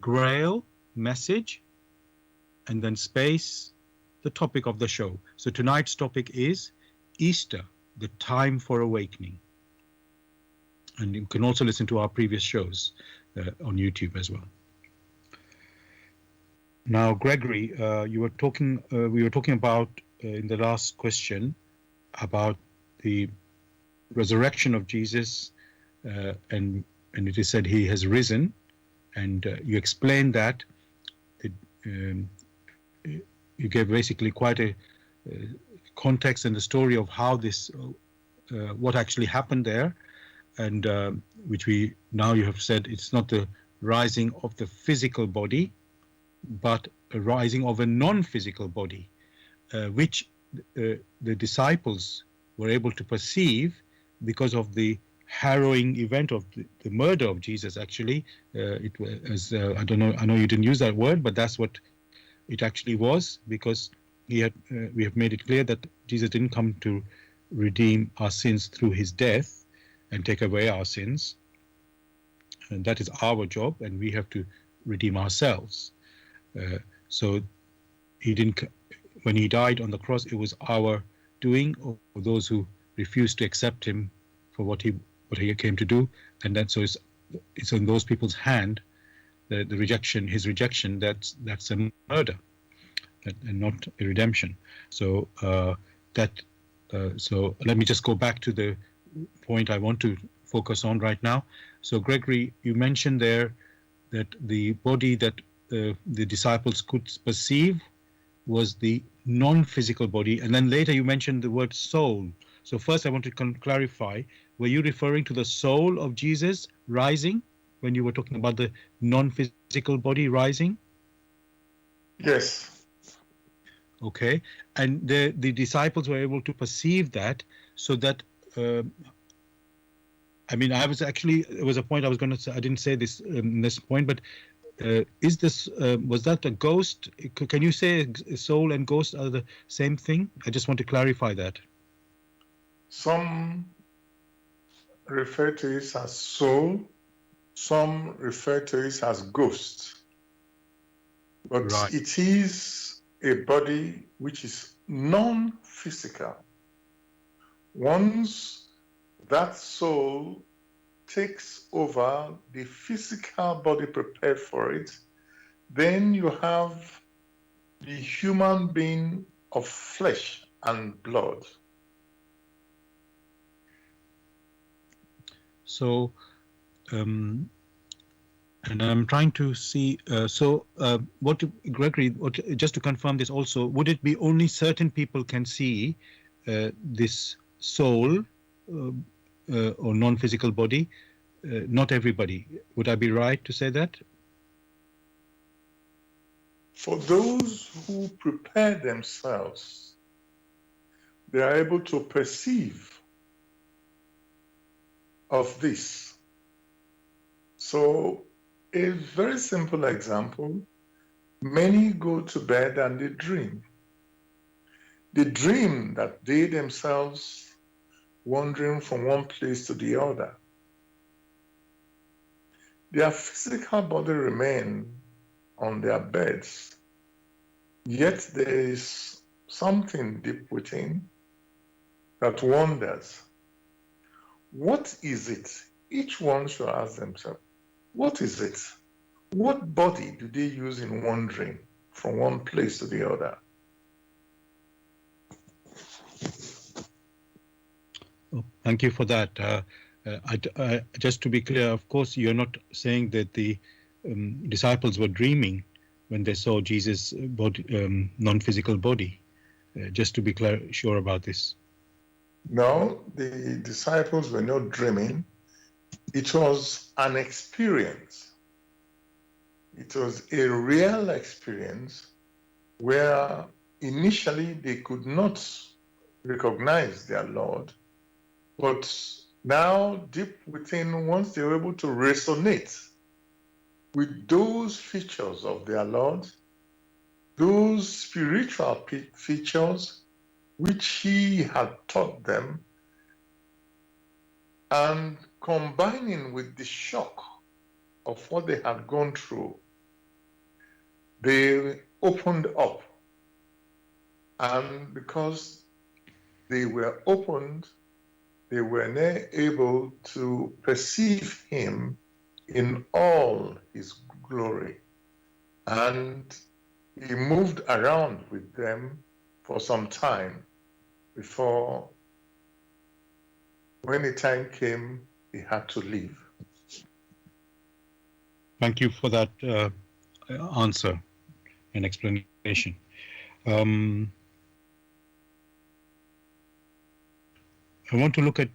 Grail Message, and then space the topic of the show. So tonight's topic is Easter, the time for awakening. And you can also listen to our previous shows on YouTube as well. Now, Gregory, we were talking about in the last question about the resurrection of Jesus, and it is said he has risen, and you explained that you gave basically quite a context and the story of how this, what actually happened there, and which you have said it's not the rising of the physical body, but a rising of a non-physical body, which the disciples were able to perceive because of the harrowing event of the murder of Jesus. Actually, it was I don't know. I know you didn't use that word, but that's what it actually was, because we have made it clear that Jesus didn't come to redeem our sins through his death and take away our sins, and that is our job, and we have to redeem ourselves. So he didn't. When he died on the cross, it was our doing, or those who refused to accept him for what he came to do, and then so it's in those people's hand. The rejection, his rejection, that's a murder, and not a redemption. So so let me just go back to the point I want to focus on right now. So Gregory, you mentioned there that the body that the disciples could perceive was the non-physical body, and then later you mentioned the word soul. So first I want to clarify, were you referring to the soul of Jesus rising when you were talking about the non-physical body rising? Yes. Okay. And the disciples were able to perceive that, so that, I mean, there was a point I was going to say, I didn't say this this point, but is this, was that a ghost? Can you say soul and ghost are the same thing? I just want to clarify that. Some refer to it as soul, some refer to it as ghost. But Right. It is a body which is non-physical. Once that soul takes over the physical body prepared for it, then you have the human being of flesh and blood. So, and I'm trying to see. Gregory, just to confirm this also, would it be only certain people can see this soul or non-physical body? Not everybody. Would I be right to say that? For those who prepare themselves, they are able to perceive of this. So, a very simple example, many go to bed and they dream. They dream that they themselves wandering from one place to the other. Their physical body remain on their beds, yet there is something deep within that wanders. What is it? Each one should ask themselves, what is it? What body do they use in wandering from one place to the other? Oh, thank you for that. Just to be clear, of course, you're not saying that the disciples were dreaming when they saw Jesus' body, non-physical body. Just to be clear, sure about this. No, the disciples were not dreaming. It was an experience. It was a real experience where initially they could not recognize their Lord, but now deep within, once they were able to resonate with those features of their Lord, those spiritual features which he had taught them, and combining with the shock of what they had gone through, they opened up. And because they were opened, they were now able to perceive him in all his glory. And he moved around with them for some time before, when the time came, he had to leave. Thank you for that answer and explanation. I want to look at,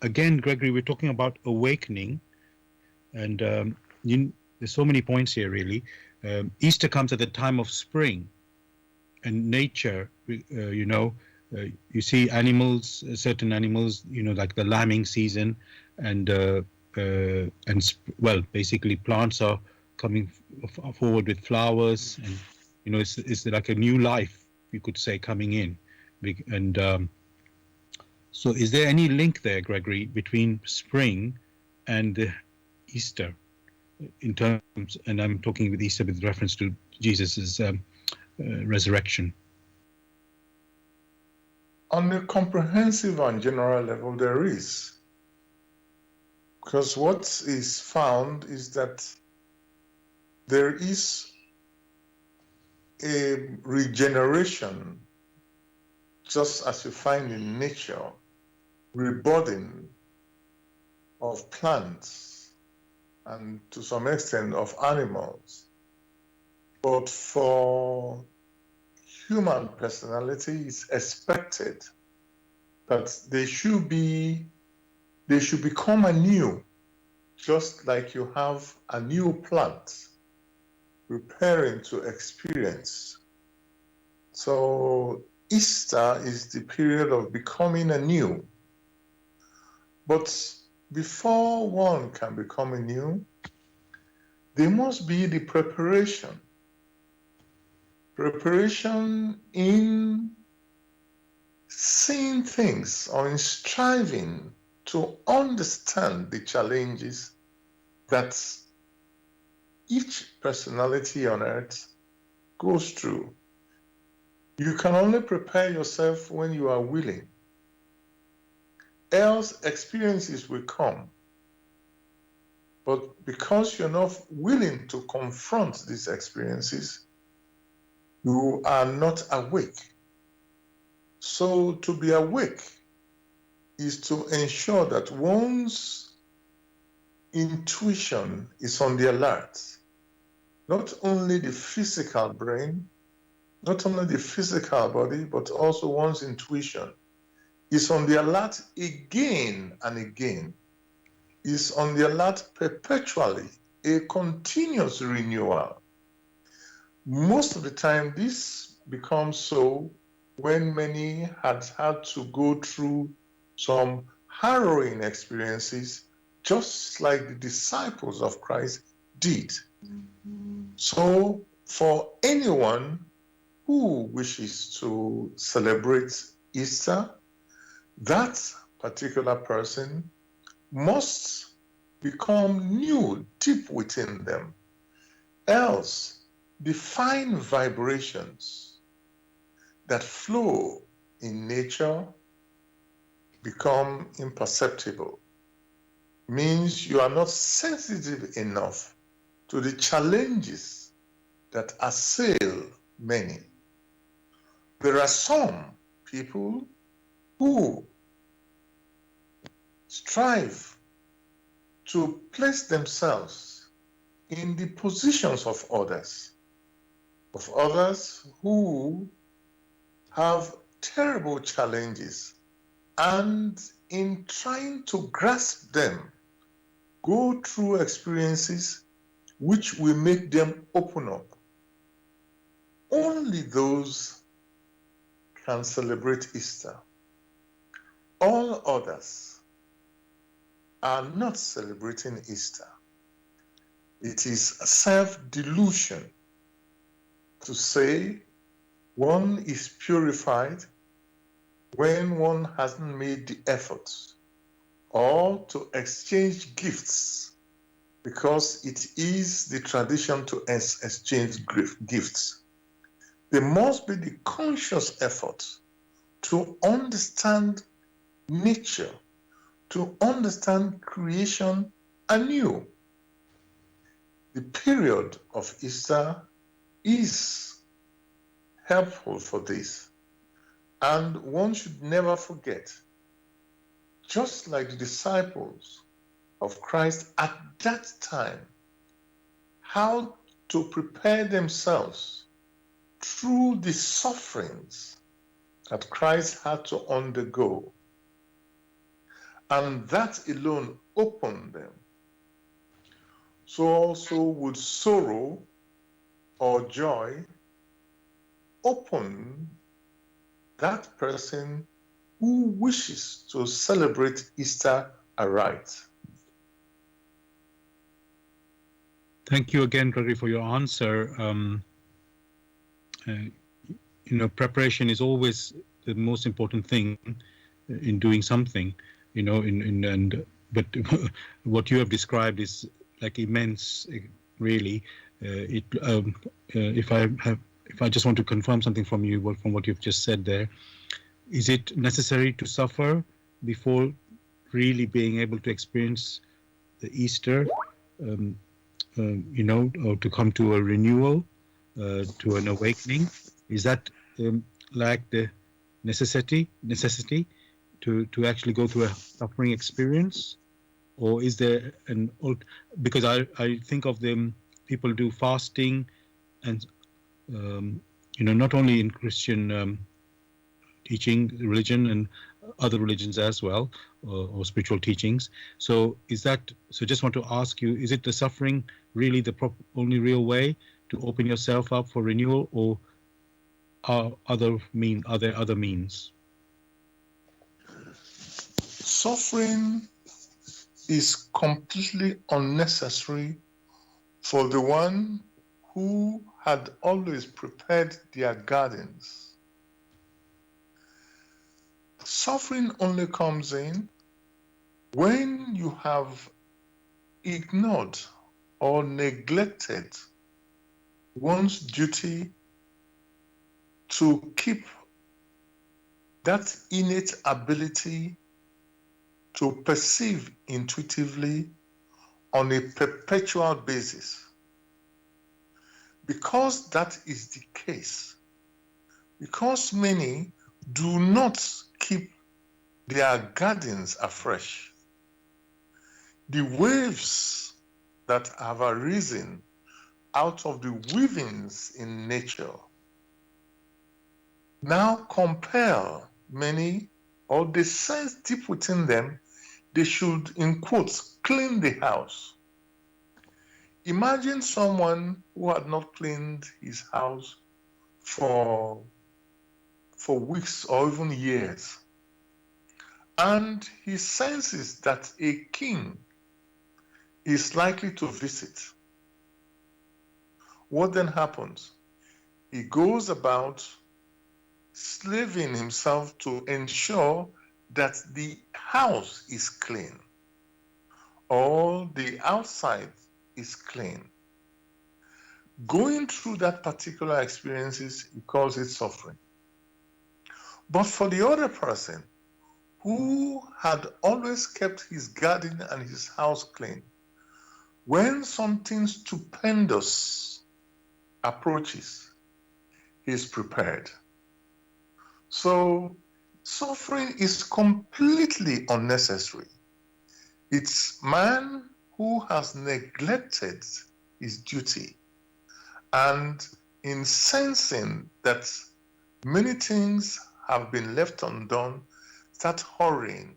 again, Gregory, we're talking about awakening. And there's so many points here, really. Easter comes at the time of spring and nature, you see animals, certain animals, like the lambing season, and basically plants are coming forward with flowers, and it's like a new life, you could say, coming in. And so is there any link there, Gregory, between spring and Easter in terms, and I'm talking with Easter with reference to Jesus's resurrection? On a comprehensive and general level, there is. Because what is found is that there is a regeneration, just as you find in nature, rebudding of plants and to some extent of animals. But for human personality, it's expected that they should become anew, just like you have a new plant preparing to experience. So Easter is the period of becoming anew. But before one can become anew, there must be the preparation. Preparation in seeing things or in striving to understand the challenges that each personality on earth goes through. You can only prepare yourself when you are willing. Else experiences will come. But because you're not willing to confront these experiences, you are not awake. So to be awake is to ensure that one's intuition is on the alert. Not only the physical brain, not only the physical body, but also one's intuition is on the alert again and again, is on the alert perpetually, a continuous renewal. Most of the time, this becomes so when many had to go through some harrowing experiences, just like the disciples of Christ did. So for anyone who wishes to celebrate Easter, that particular person must become new deep within them. Else, the fine vibrations that flow in nature become imperceptible. Means you are not sensitive enough to the challenges that assail many. There are some people who strive to place themselves in the positions of others who have terrible challenges, and in trying to grasp them, go through experiences which will make them open up. Only those can celebrate Easter. All others are not celebrating Easter. It is self-delusion to say one is purified when one hasn't made the effort, or to exchange gifts because it is the tradition to exchange gifts. There must be the conscious effort to understand nature, to understand creation anew. The period of Easter is helpful for this, and one should never forget, just like the disciples of Christ at that time, how to prepare themselves through the sufferings that Christ had to undergo. And that alone opened them. So also would sorrow or joy open that person who wishes to celebrate Easter aright. Thank you again, Gregory, for your answer. Preparation is always the most important thing in doing something. But what you have described is like immense, really. If I just want to confirm something from you, from what you've just said there, is it necessary to suffer before really being able to experience the Easter? Or to come to a renewal, to an awakening? Is that like the necessity to actually go through a suffering experience? Or is there because I think of them, people do fasting and, not only in Christian teaching, religion, and other religions as well, or spiritual teachings. So just want to ask you, is it the suffering really the only real way to open yourself up for renewal, or are there other means? Suffering is completely unnecessary for the one who had always prepared their gardens. Suffering only comes in when you have ignored or neglected one's duty to keep that innate ability to perceive intuitively on a perpetual basis. Because that is the case, because many do not keep their gardens afresh, the waves that have arisen out of the weavings in nature now compel many, or they sense deep within them, they should, in quotes, clean the house. Imagine someone who had not cleaned his house for weeks or even years, and he senses that a king is likely to visit. What then happens? He goes about slaving himself to ensure that the house is clean, or the outside is clean. Going through that particular experiences, he calls it suffering. But for the other person who had always kept his garden and his house clean, when something stupendous approaches, he is prepared. So suffering is completely unnecessary. It's man who has neglected his duty, and in sensing that many things have been left undone, start hurrying,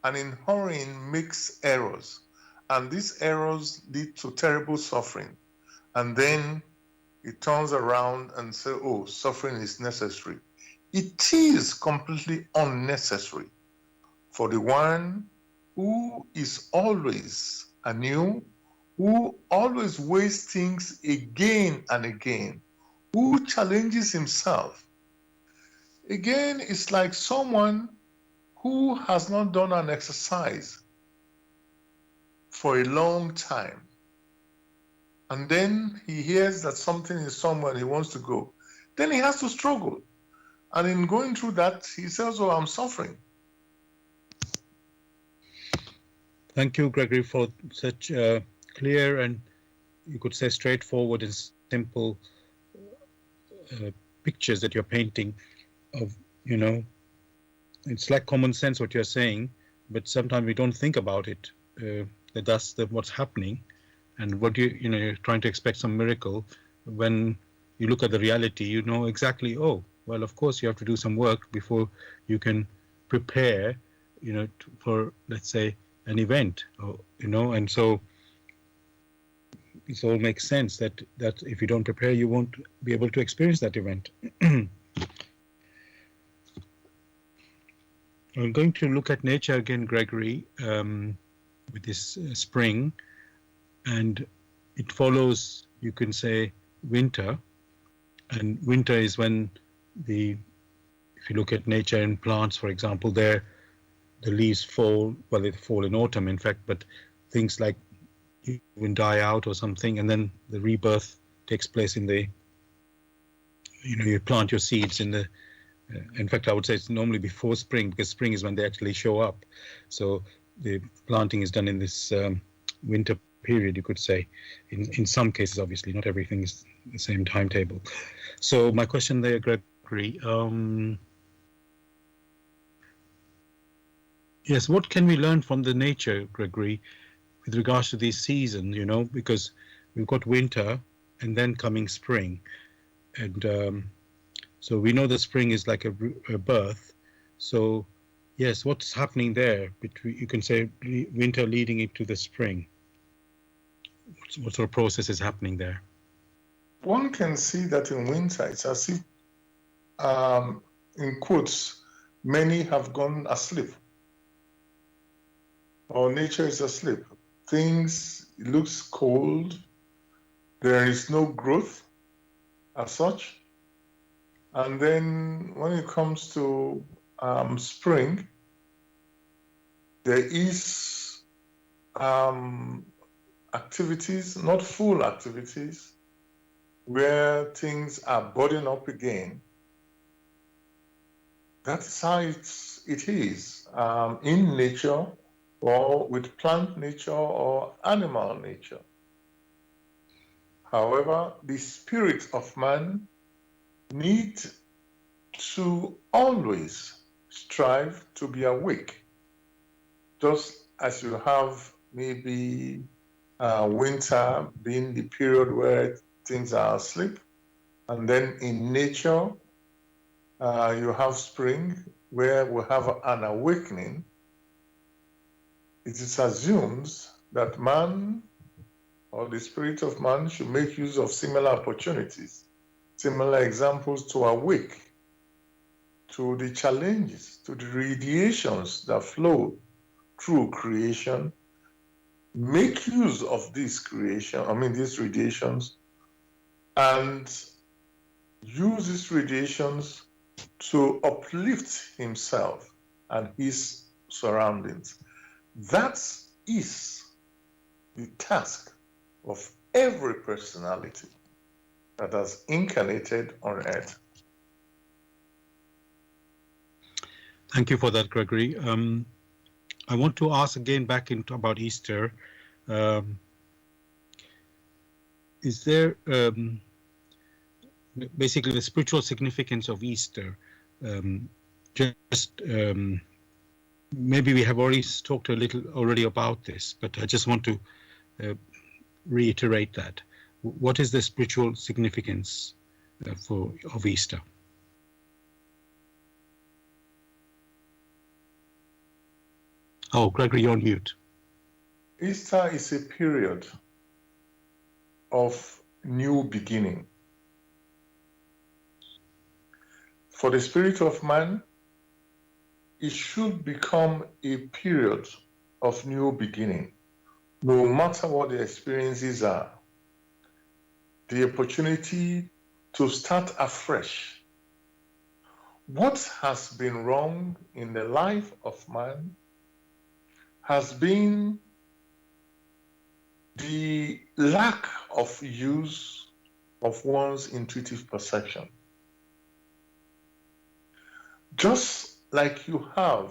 and in hurrying makes errors, and these errors lead to terrible suffering. And then it turns around and says, oh, suffering is necessary. It is completely unnecessary for the one who is always anew, who always weighs things again and again, who challenges himself. Again, it's like someone who has not done an exercise for a long time. And then he hears that something is somewhere and he wants to go. Then he has to struggle. And in going through that, he says, oh, I'm suffering. Thank you, Gregory, for such clear and, you could say, straightforward and simple pictures that you're painting of, it's like common sense what you're saying, but sometimes we don't think about it, that that's what's happening, and what you're trying to expect some miracle. When you look at the reality, you know exactly, oh, well, of course you have to do some work before you can prepare, for, let's say, an event, and so it all makes sense that if you don't prepare, you won't be able to experience that event. I'm going to look at nature again, Gregory, with this spring, and it follows, you can say, winter, and winter is when if you look at nature and plants, for example, the leaves fall, well, they fall in autumn, in fact, but things like even die out or something, and then the rebirth takes place in the, you plant your seeds in the, in fact, I would say it's normally before spring, because spring is when they actually show up. So the planting is done in this winter period, you could say. In some cases, obviously, not everything is the same timetable. So my question there, Gregory, yes, what can we learn from the nature, Gregory, with regards to these seasons, because we've got winter and then coming spring. And so we know the spring is like a birth. So, yes, what's happening there between, you can say, winter leading into the spring? What sort of process is happening there? One can see that in winter, it's as if, in quotes, many have gone asleep, or nature is asleep. Things, it looks cold. There is no growth as such. And then when it comes to spring, there is activities, not full activities, where things are budding up again. That's how it is in nature, or with plant nature or animal nature. However, the spirit of man needs to always strive to be awake. Just as you have maybe winter being the period where things are asleep, and then in nature, you have spring where we have an awakening. It is assumed that man, or the spirit of man, should make use of similar opportunities, similar examples to awake to the challenges, to the radiations that flow through creation, make use of these radiations, and use these radiations to uplift himself and his surroundings. That is the task of every personality that has incarnated on earth. Thank you for that, Gregory. I want to ask again back about Easter. Is there basically the spiritual significance of Easter? maybe we have already talked a little already about this, but I just want to reiterate that. What is the spiritual significance of Easter? Oh, Gregory, you're on mute. Easter is a period of new beginning. For the spirit of man, it should become a period of new beginning, no matter what the experiences are. The opportunity to start afresh. What has been wrong in the life of man has been the lack of use of one's intuitive perception. Just like you have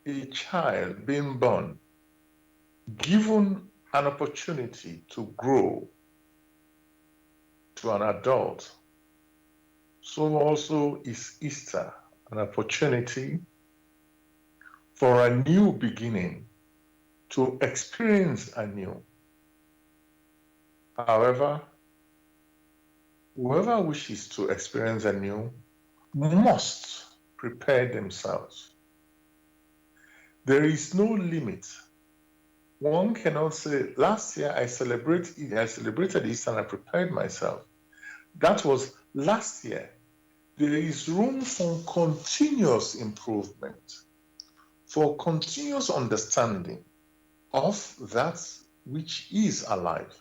a child being born, given an opportunity to grow to an adult, so also is Easter an opportunity for a new beginning, to experience anew. However, whoever wishes to experience anew must prepare themselves. There is no limit. One cannot say, last year I celebrated Easter and I prepared myself. That was last year. There is room for continuous improvement, for continuous understanding of that which is alive.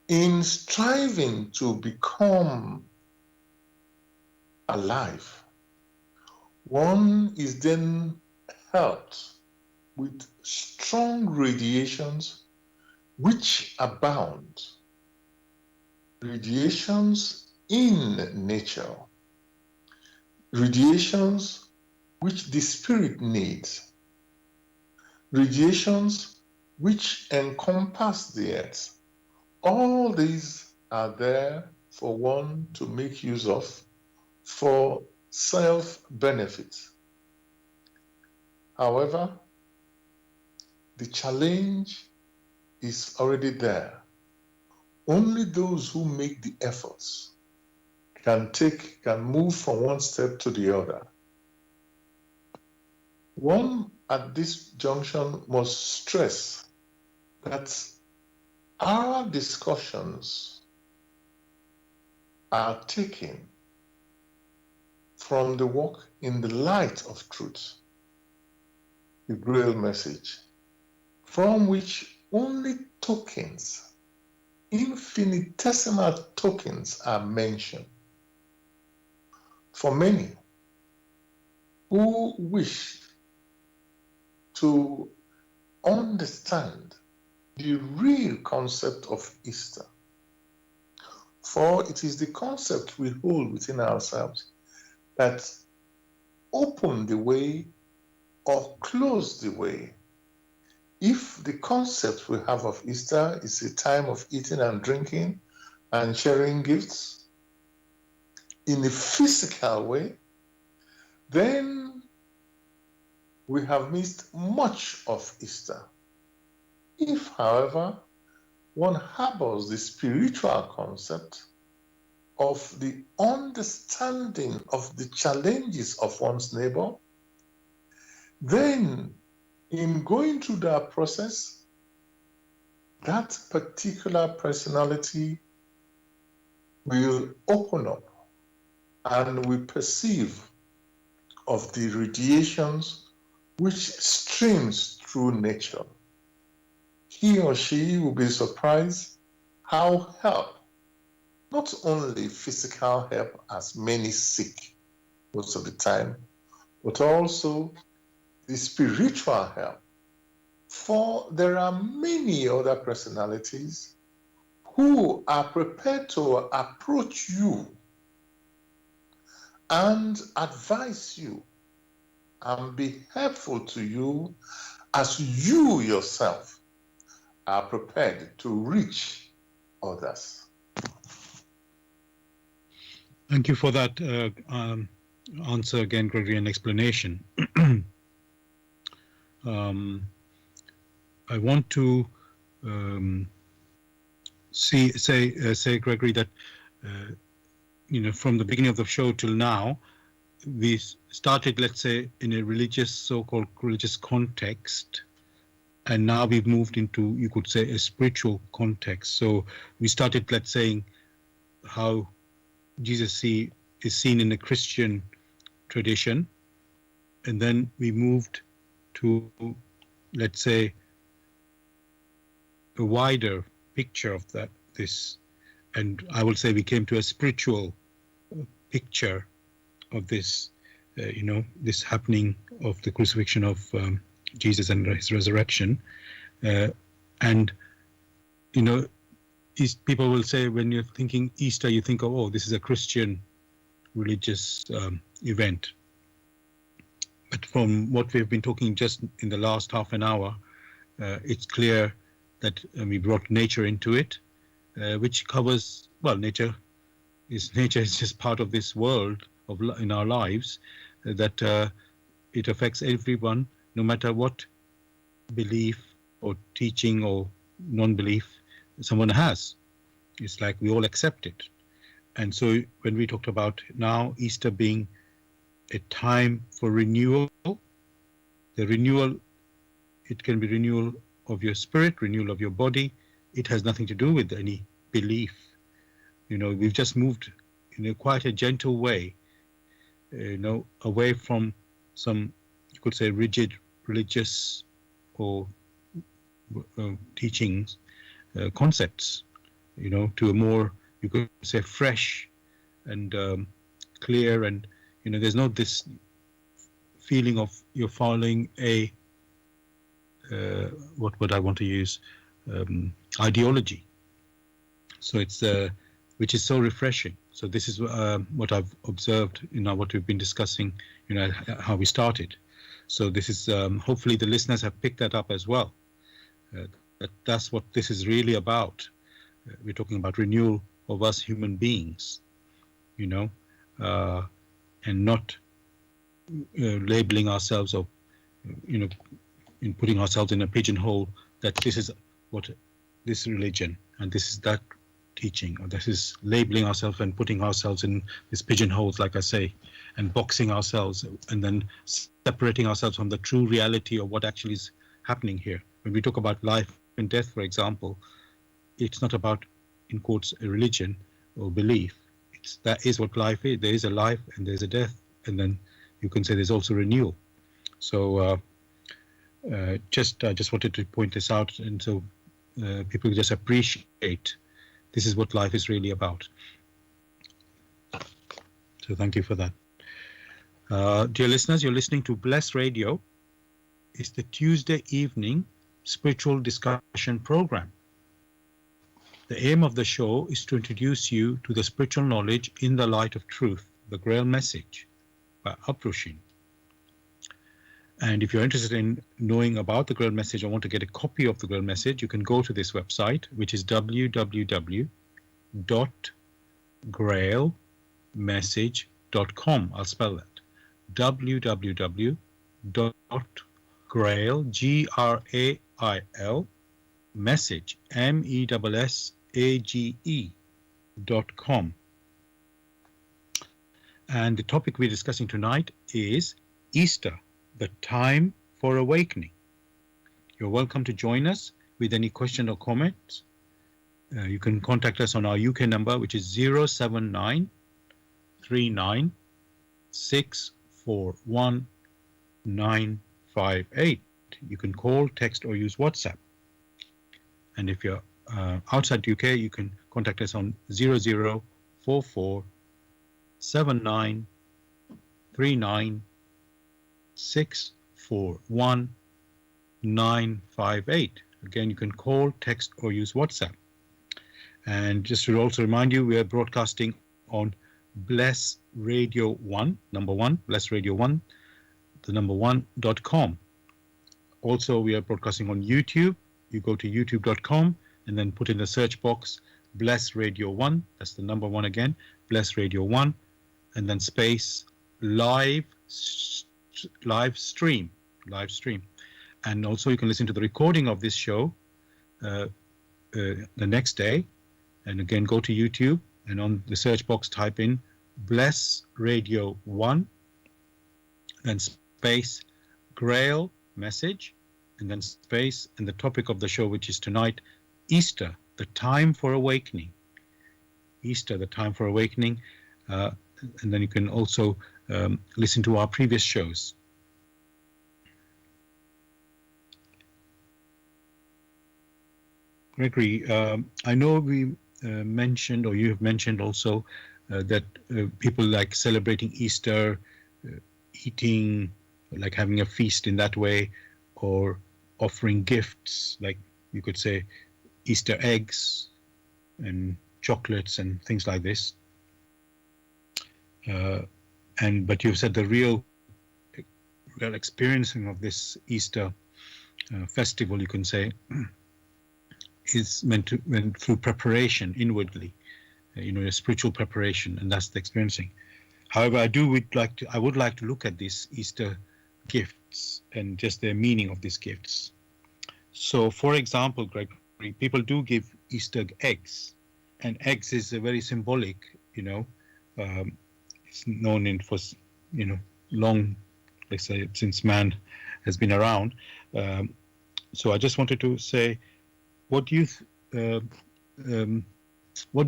In striving to become alive, one is then helped with strong radiations which abound, radiations in nature, radiations which the spirit needs, radiations which encompass the earth. All these are there for one to make use of for self-benefit. However, the challenge is already there. Only those who make the efforts can move from one step to the other. One at this junction must stress that our discussions are taken from the work in the light of truth, the Grail Message, from which only tokens, infinitesimal tokens, are mentioned. For many who wish to understand the real concept of Easter, for it is the concept we hold within ourselves that open the way or close the way. If the concept we have of Easter is a time of eating and drinking and sharing gifts in a physical way, then we have missed much of Easter. If, however, one harbors the spiritual concept of the understanding of the challenges of one's neighbor, then in going through that process, that particular personality will open up and will perceive of the radiations which streams through nature. He or she will be surprised how help, not only physical help as many seek most of the time, but also the spiritual help. For there are many other personalities who are prepared to approach you and advise you and be helpful to you as you yourself are prepared to reach others. Thank you for that answer again, Gregory, and explanation. I want to say, Gregory, that from the beginning of the show till now, we started, let's say, in a religious, so-called religious context, and now we've moved into, you could say, a spiritual context. So we started, let's say, how Jesus is seen in the Christian tradition, and then we moved to, let's say, a wider picture of this, and I will say we came to a spiritual picture of this, this happening of the crucifixion of Jesus and his resurrection, and people will say, when you're thinking Easter, you think of, oh, this is a Christian religious event. But from what we've been talking just in the last half an hour, it's clear that we brought nature into it, which covers, well, nature is just part of this world in our lives, that it affects everyone, no matter what belief or teaching or non-belief someone has. It's like we all accept it. And so when we talked about now Easter being a time for renewal, the renewal, it can be renewal of your spirit, renewal of your body. It has nothing to do with any belief. We've just moved in quite a gentle way, away from some, you could say, rigid religious or teachings, concepts, to a more, you could say, fresh and clear, and there's not this feeling of you're following a what would I want to use, ideology. So it's which is so refreshing. So this is what I've observed, what we've been discussing, how we started. So this is hopefully the listeners have picked that up as well. That's what this is really about. We're talking about renewal of us human beings, and not labeling ourselves or, in putting ourselves in a pigeonhole that this is what this religion and this is that teaching, or this is labeling ourselves and putting ourselves in these pigeonholes, like I say, and boxing ourselves and then separating ourselves from the true reality of what actually is happening here. When we talk about life and death, for example, it's not about, in quotes, a religion or belief. That is what life is. There is a life and there's a death, and then you can say there's also renewal. So I just wanted to point this out, and so people just appreciate this is what life is really about. So thank you for that. Dear listeners, you're listening to Bless Radio. It's the Tuesday evening spiritual discussion program. The aim of the show is to introduce you to the spiritual knowledge in the light of truth, the Grail Message by Aprushin. And if you're interested in knowing about the Grail Message or want to get a copy of the Grail Message, you can go to this website, which is www.grailmessage.com. I'll spell that. www.grail, Grail, message, MESSAGE.com. And the topic we're discussing tonight is Easter, the time for awakening. You're welcome to join us with any question or comments. You can contact us on our UK number, which is 079 39 641 958. You can call, text, or use WhatsApp. And if you're outside UK, you can contact us on 0044 79 39 641 958. Again, you can call, text, or use WhatsApp. And just to also remind you, we are broadcasting on Bless Radio 1, number 1, Bless Radio 1, the number 1.com. Also, we are broadcasting on YouTube. You go to youtube.com and then put in the search box Bless Radio 1. That's the number 1 again, Bless Radio 1, and then space live stream. And also you can listen to the recording of this show the next day. And again, go to YouTube and on the search box type in Bless Radio 1 and space Grail Message and then space and the topic of the show, which is tonight, Easter, the time for awakening. Easter, the time for awakening. And then you can also listen to our previous shows. Gregory, I know we mentioned, or you have mentioned also, that people like celebrating Easter, eating, like having a feast in that way, or offering gifts, like you could say Easter eggs and chocolates and things like this. But you've said the real experiencing of this Easter festival, you can say, is meant through preparation inwardly, a spiritual preparation, and that's the experiencing. However, I would like to look at these Easter gifts and just the meaning of these gifts. So, for example, Gregory, people do give Easter eggs, and eggs is a very symbolic. It's known for long, let's say, since man has been around. So I just wanted to say, what do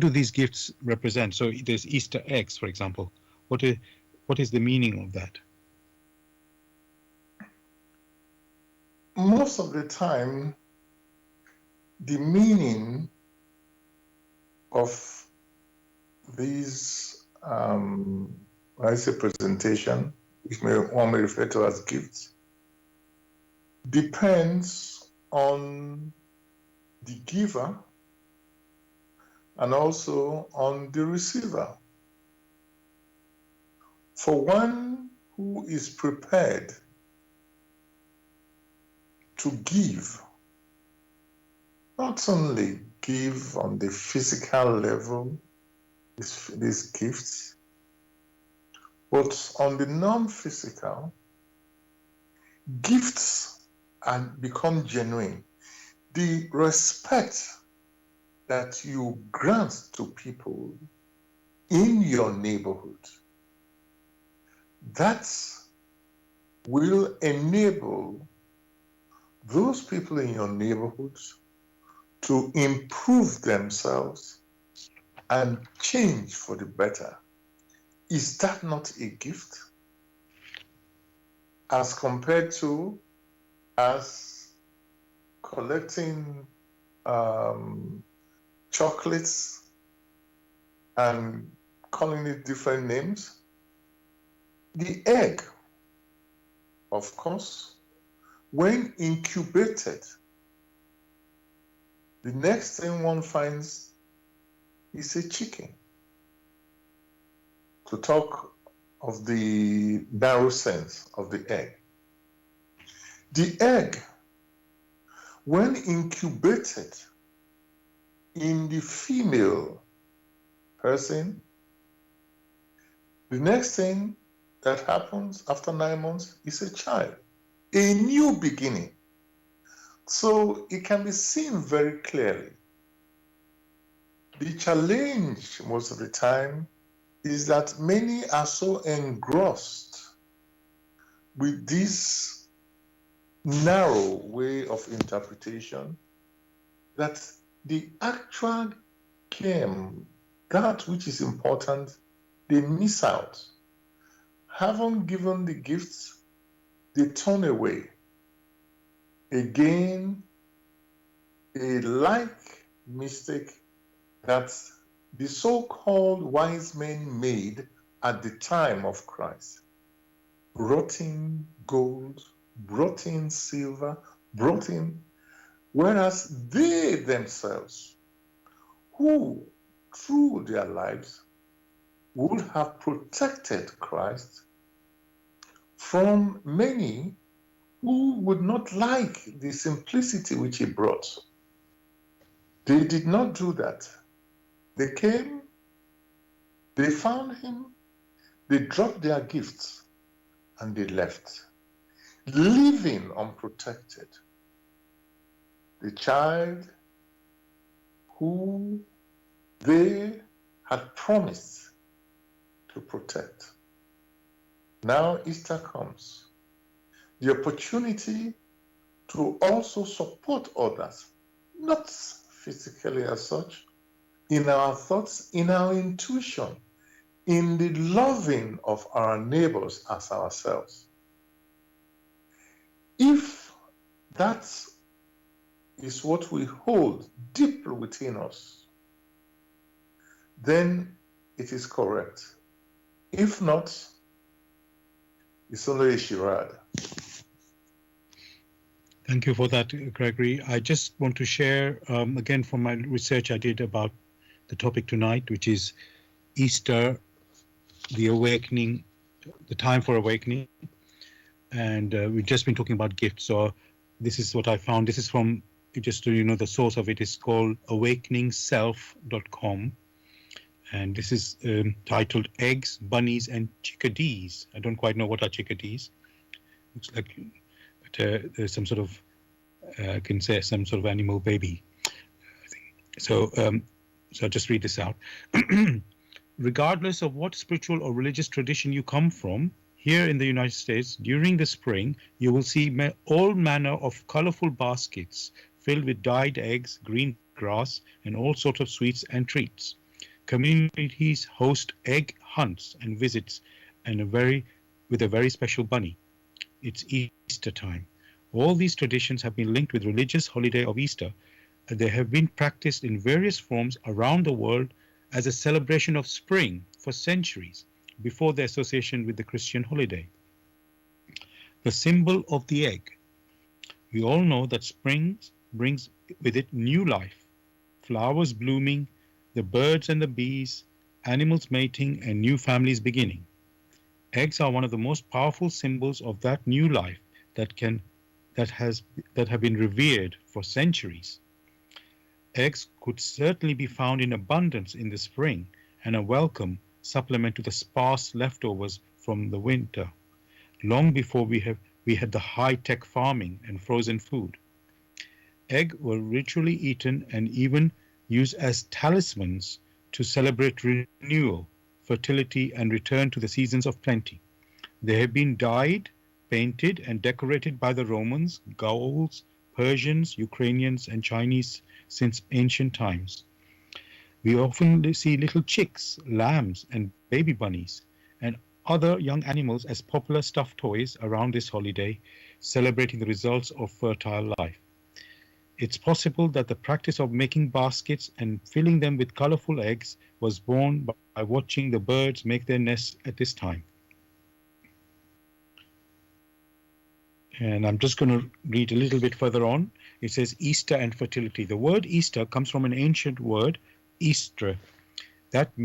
these gifts represent? So there's Easter eggs, for example. What is the meaning of that? Most of the time, the meaning of these, I say presentation, which one may refer to as gifts, depends on the giver and also on the receiver. For one who is prepared to give, not only give on the physical level, these gifts, but on the non-physical, gifts and become genuine. The respect that you grant to people in your neighborhood, that will enable those people in your neighborhood to improve themselves and change for the better. Is that not a gift? As compared to us collecting chocolates and calling it different names. The egg, of course, when incubated, the next thing one finds is a chicken. To talk of the narrow sense of the egg. The egg, when incubated in the female person, the next thing that happens after 9 months is a child, a new beginning. So it can be seen very clearly. The challenge most of the time is that many are so engrossed with this narrow way of interpretation that the actual game, that which is important, they miss out. Having given the gifts, they turn away. Again, a like mistake that the so-called wise men made at the time of Christ. Brought in gold, brought in silver, brought in, whereas they themselves, who through their lives would have protected Christ from many who would not like the simplicity which he brought. They did not do that. They came, they found him, they dropped their gifts, and they left. living unprotected. The child who they had promised to protect. Now Easter comes. The opportunity to also support others, not physically as such, in our thoughts, in our intuition, in the loving of our neighbors as ourselves. If that is what we hold deeply within us, then it is correct. If not, it's only a charade. Thank you for that, Gregory. I just want to share, again, from my research I did about the topic tonight, which is Easter, the awakening, the time for awakening. And we've just been talking about gifts. So this is what I found. This is from, just so you know, the source of it is called awakeningself.com. And this is titled Eggs, Bunnies and Chickadees. I don't quite know what are chickadees. Looks like, but there's some sort of, I can say some sort of animal baby, I think. So I'll just read this out. Regardless of what spiritual or religious tradition you come from, here in the United States, during the spring, you will see all manner of colorful baskets filled with dyed eggs, green grass, and all sorts of sweets and treats. Communities host egg hunts and visits, and with a very special bunny. It's Easter time. All these traditions have been linked with religious holiday of Easter. They have been practiced in various forms around the world as a celebration of spring for centuries before the association with the Christian holiday. The symbol of the egg. We all know that spring brings with it new life, flowers blooming, the birds and the bees, animals mating, and new families beginning. Eggs are one of the most powerful symbols of that new life that have been revered for centuries. Eggs could certainly be found in abundance in the spring and a welcome supplement to the sparse leftovers from the winter, long before we had the high-tech farming and frozen food. Eggs were ritually eaten and even used as talismans to celebrate renewal, fertility, and return to the seasons of plenty. They have been dyed, painted, and decorated by the Romans, Gauls, Persians, Ukrainians, and Chinese since ancient times. We often see little chicks, lambs, and baby bunnies, and other young animals as popular stuffed toys around this holiday, celebrating the results of fertile life. It's possible that the practice of making baskets and filling them with colorful eggs was born by watching the birds make their nests at this time. And I'm just going to read a little bit further on. It says Easter and fertility. The word Easter comes from an ancient word, Easter. That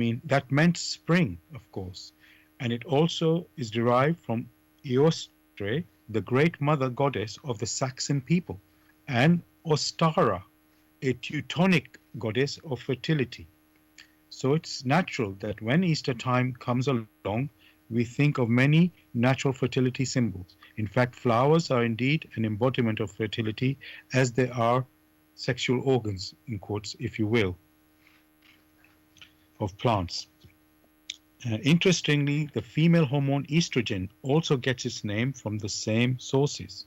meant spring, of course. And it also is derived from Eostre, the great mother goddess of the Saxon people, and Ostara, a Teutonic goddess of fertility. So it's natural that when Easter time comes along, we think of many natural fertility symbols. In fact, flowers are indeed an embodiment of fertility, as they are sexual organs, in quotes, if you will, of plants. Interestingly, the female hormone estrogen also gets its name from the same sources.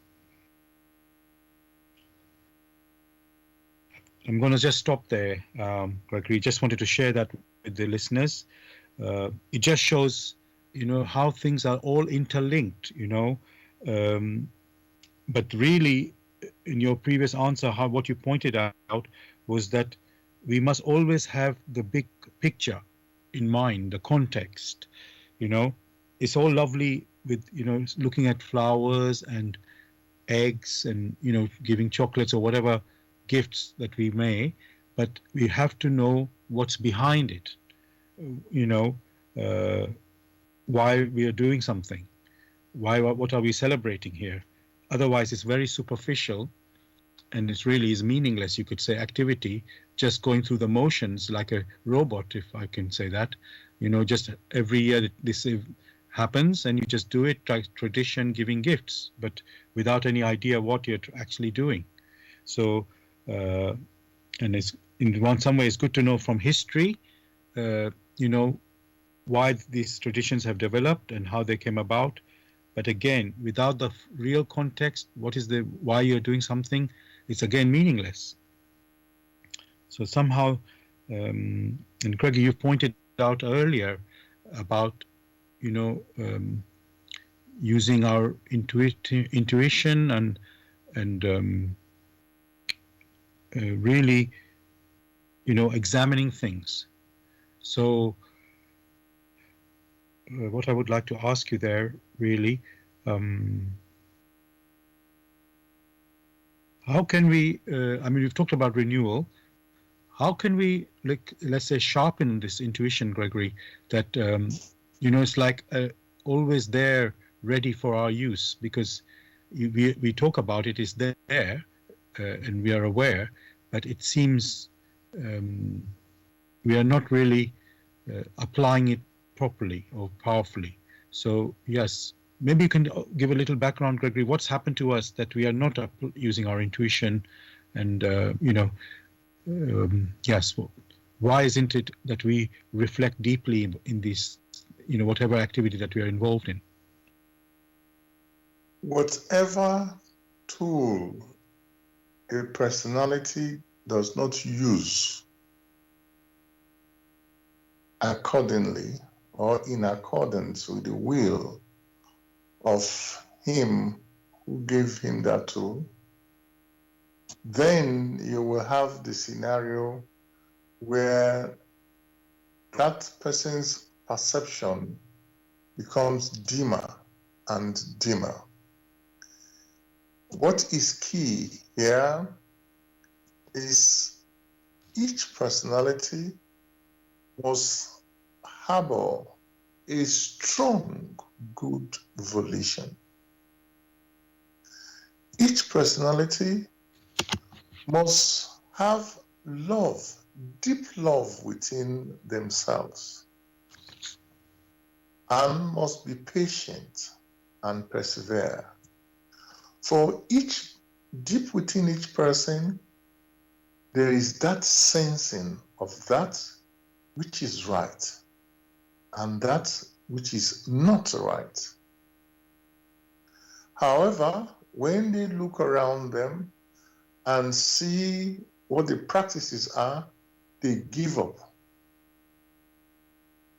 I'm going to just stop there, Gregory. Just wanted to share that with the listeners. It just shows, how things are all interlinked, but really, in your previous answer, what you pointed out was that we must always have the big picture in mind, the context. It's all lovely with, looking at flowers and eggs and, giving chocolates or whatever gifts that we may, but we have to know what's behind it, why we are doing something, what are we celebrating here. Otherwise it's very superficial, and it really is meaningless, you could say, activity, just going through the motions like a robot, if I can say that. Just every year happens and you just do it, like tradition, giving gifts, but without any idea what you're actually doing. So, and it's in some way it's good to know from history, you know, why these traditions have developed and how they came about. But again, without the real context, what is the why you're doing something, it's again meaningless. So somehow, and Craig, you pointed out earlier about, you know, using our intuition and really, you know, examining things. So, what I would like to ask you there, really, um, how can we? I mean, we've talked about renewal. How can we, like, let's say, sharpen this intuition, Gregory? That it's like always there, ready for our use, because we talk about it is there, and we are aware, but it seems we are not really applying it properly or powerfully. So yes, maybe you can give a little background, Gregory. What's happened to us that we are not using our intuition, and yes, why isn't it that we reflect deeply in this, whatever activity that we are involved in? Whatever tool a personality does not use accordingly or in accordance with the will of him who gave him that tool, then you will have the scenario where that person's perception becomes dimmer and dimmer. What is key here is each personality must harbor a strong good volition. Each personality must have love, deep love within themselves, and must be patient and persevere. For each, deep within each person, there is that sensing of that which is right and that which is not right. However, when they look around them and see what the practices are, they give up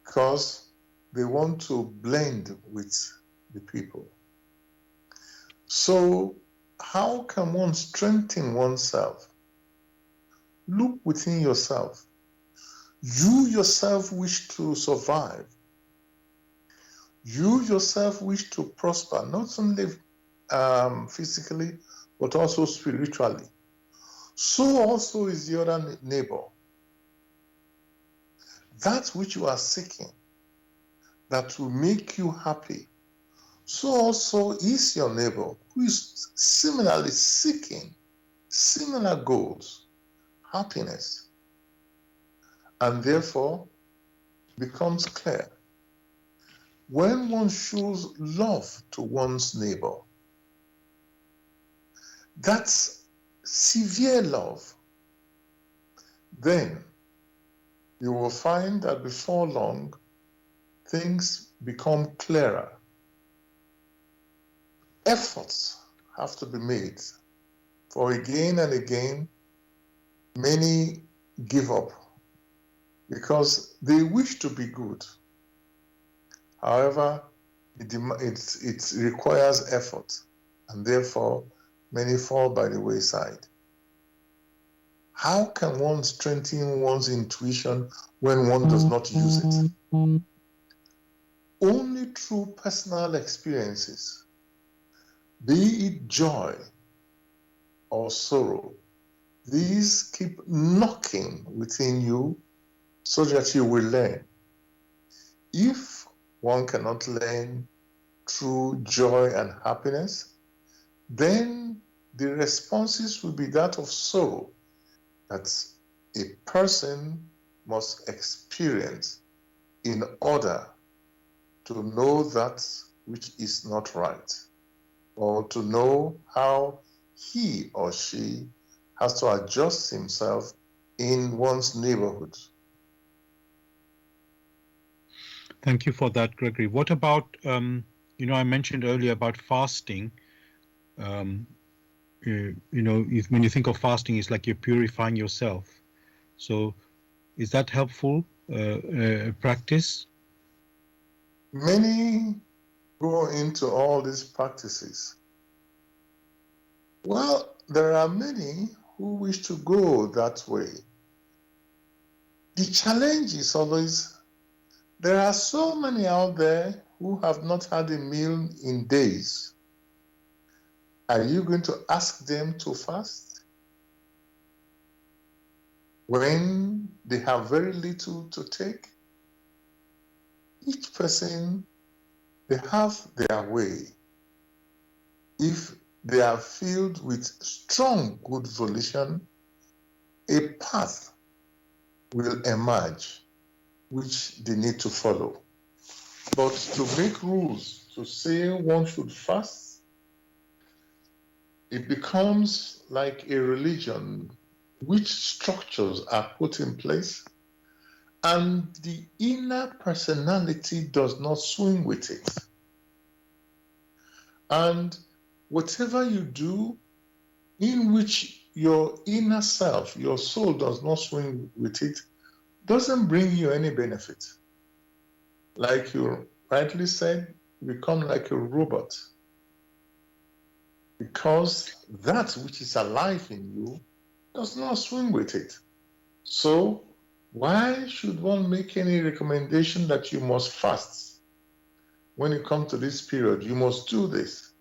because they want to blend with the people. So, how can one strengthen oneself? Look within yourself. You yourself wish to survive. You yourself wish to prosper, not only physically, but also spiritually. So also is the other neighbor. That which you are seeking, that will make you happy, so also is your neighbor who is similarly seeking similar goals, happiness, and therefore becomes clear. When one shows love to one's neighbor, that's severe love, then you will find that before long, things become clearer. Efforts have to be made, for again and again, many give up because they wish to be good. However, it requires effort, and therefore many fall by the wayside. How can one strengthen one's intuition when one does not use it? Only through personal experiences, be it joy or sorrow. These keep knocking within you so that you will learn. If one cannot learn through joy and happiness, then the responses will be that of sorrow that a person must experience in order to know that which is not right, or to know how he or she has to adjust himself in one's neighborhood. Thank you for that, Gregory. What about, I mentioned earlier about fasting. When you think of fasting, it's like you're purifying yourself. So is that helpful practice? Many go into all these practices. Well, there are many who wish to go that way. The challenge is always there are so many out there who have not had a meal in days. Are you going to ask them to fast when they have very little to take? Each person, they have their way. If they are filled with strong good volition, a path will emerge which they need to follow. But to make rules to say one should fast, it becomes like a religion which structures are put in place and the inner personality does not swing with it. And whatever you do in which your inner self, your soul does not swing with it, doesn't bring you any benefit. Like you rightly said, you become like a robot. Because that which is alive in you does not swing with it. So why should one make any recommendation that you must fast? When you come to this period, you must do this.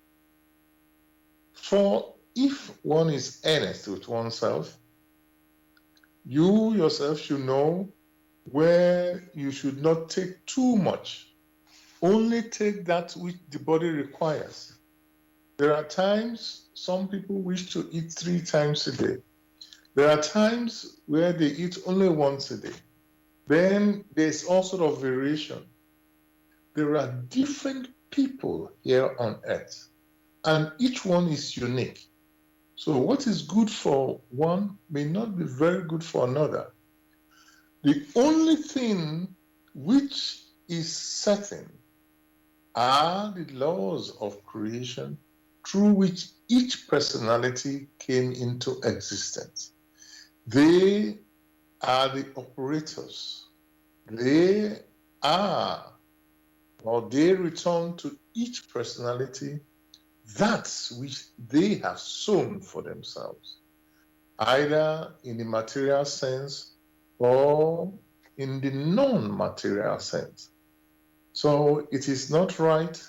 For if one is earnest with oneself, you yourself should know where you should not take too much. Only take that which the body requires. There are times some people wish to eat 3 times a day. There are times where they eat only once a day. Then there's all sort of variation. There are different people here on earth, and each one is unique. So what is good for one may not be very good for another. The only thing which is certain are the laws of creation through which each personality came into existence. They are the operators. They are, or they return to each personality that which they have sown for themselves, either in the material sense or in the non-material sense. So it is not right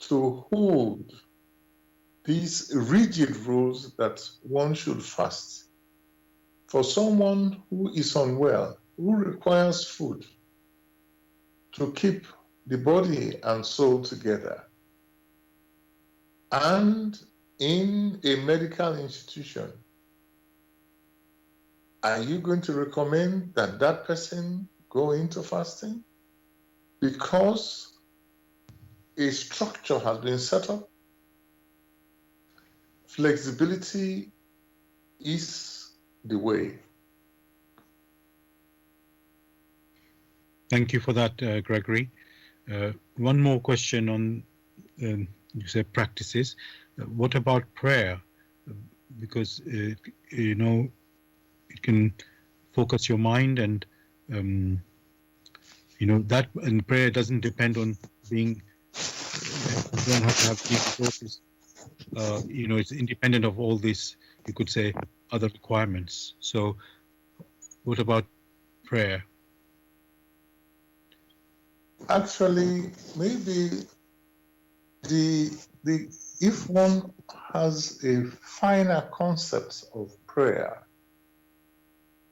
to hold these rigid rules that one should fast. For someone who is unwell, who requires food to keep the body and soul together, and in a medical institution, are you going to recommend that that person go into fasting? Because a structure has been set up, flexibility is the way. Thank you for that, Gregory. One more question on, you said practices. What about prayer? Because, it can focus your mind and, that, and prayer doesn't depend on being, you don't have to have deep resources. It's independent of all these, you could say, other requirements. So what about prayer? Actually, maybe if one has a finer concept of prayer,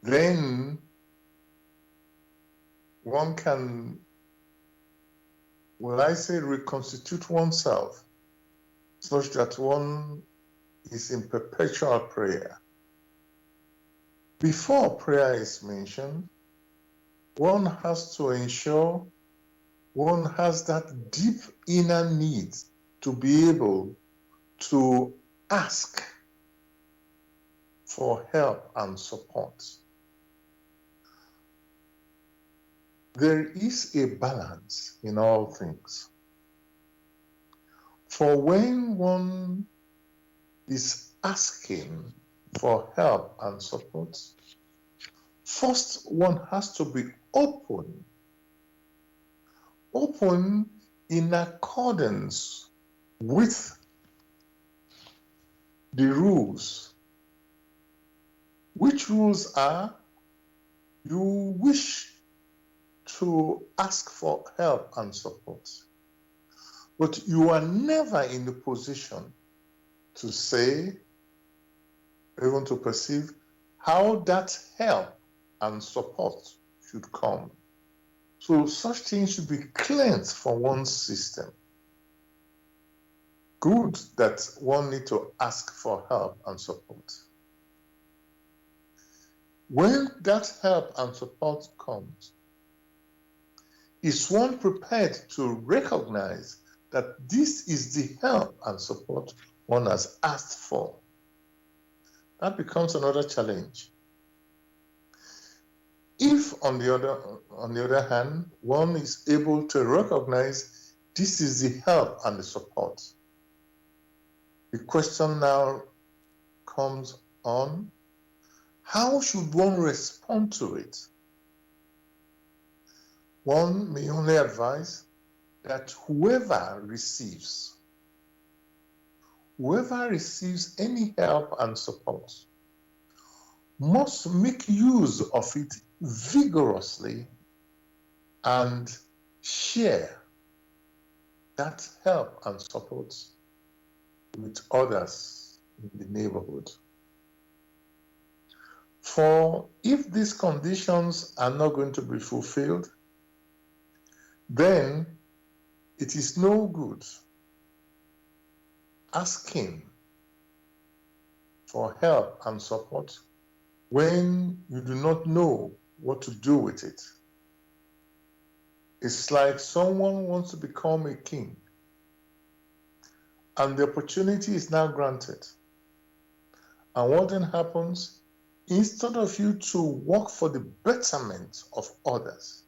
then one can, reconstitute oneself such that one is in perpetual prayer. Before prayer is mentioned, one has to ensure one has that deep inner need to be able to ask for help and support. There is a balance in all things. For when one is asking for help and support, first one has to be open in accordance with the rules. Which rules are? You wish to ask for help and support, but you are never in the position to say, or even to perceive how that help and support should come. So such things should be cleansed from one's system. Good that one need to ask for help and support. When that help and support comes, is one prepared to recognize that this is the help and support one has asked for? That becomes another challenge. If, on the other hand, one is able to recognize this is the help and the support, the question now comes on, how should one respond to it? One may only advise that whoever receives any help and support must make use of it vigorously and share that help and support with others in the neighborhood. For if these conditions are not going to be fulfilled, then it is no good asking for help and support when you do not know what to do with it. It's like someone wants to become a king, and the opportunity is now granted. And what then happens? Instead of you to work for the betterment of others,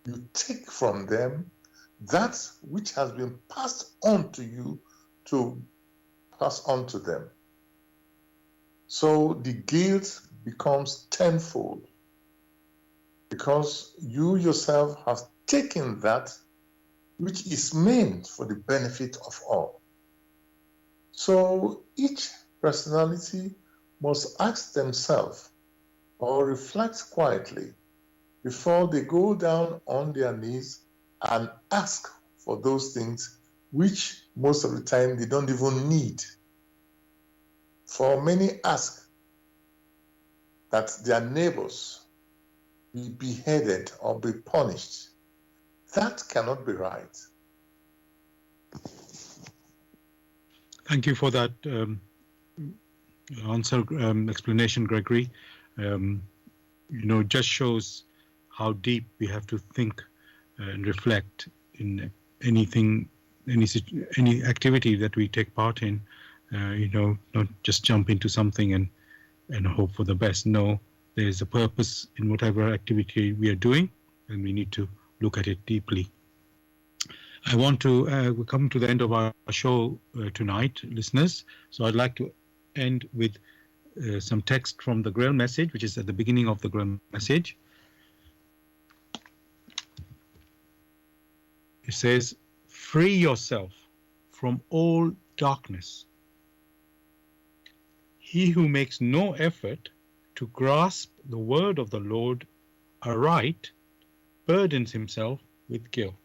you take from them that which has been passed on to you to pass on to them. So the guilt becomes tenfold because you yourself have taken that which is meant for the benefit of all. So each personality must ask themselves or reflect quietly before they go down on their knees and ask for those things which most of the time they don't even need. For many ask that their neighbors be beheaded or be punished. That cannot be right. Thank you for that answer, explanation, Gregory. Just shows how deep we have to think and reflect in anything, any activity that we take part in. Not just jump into something and hope for the best. No, there is a purpose in whatever activity we are doing, and we need to look at it deeply. I want to we come to the end of our show tonight, listeners. So I'd like to end with some text from the Grail Message, which is at the beginning of the Grail Message. It says, "Free yourself from all darkness. He who makes no effort to grasp the word of the Lord aright burdens himself with guilt."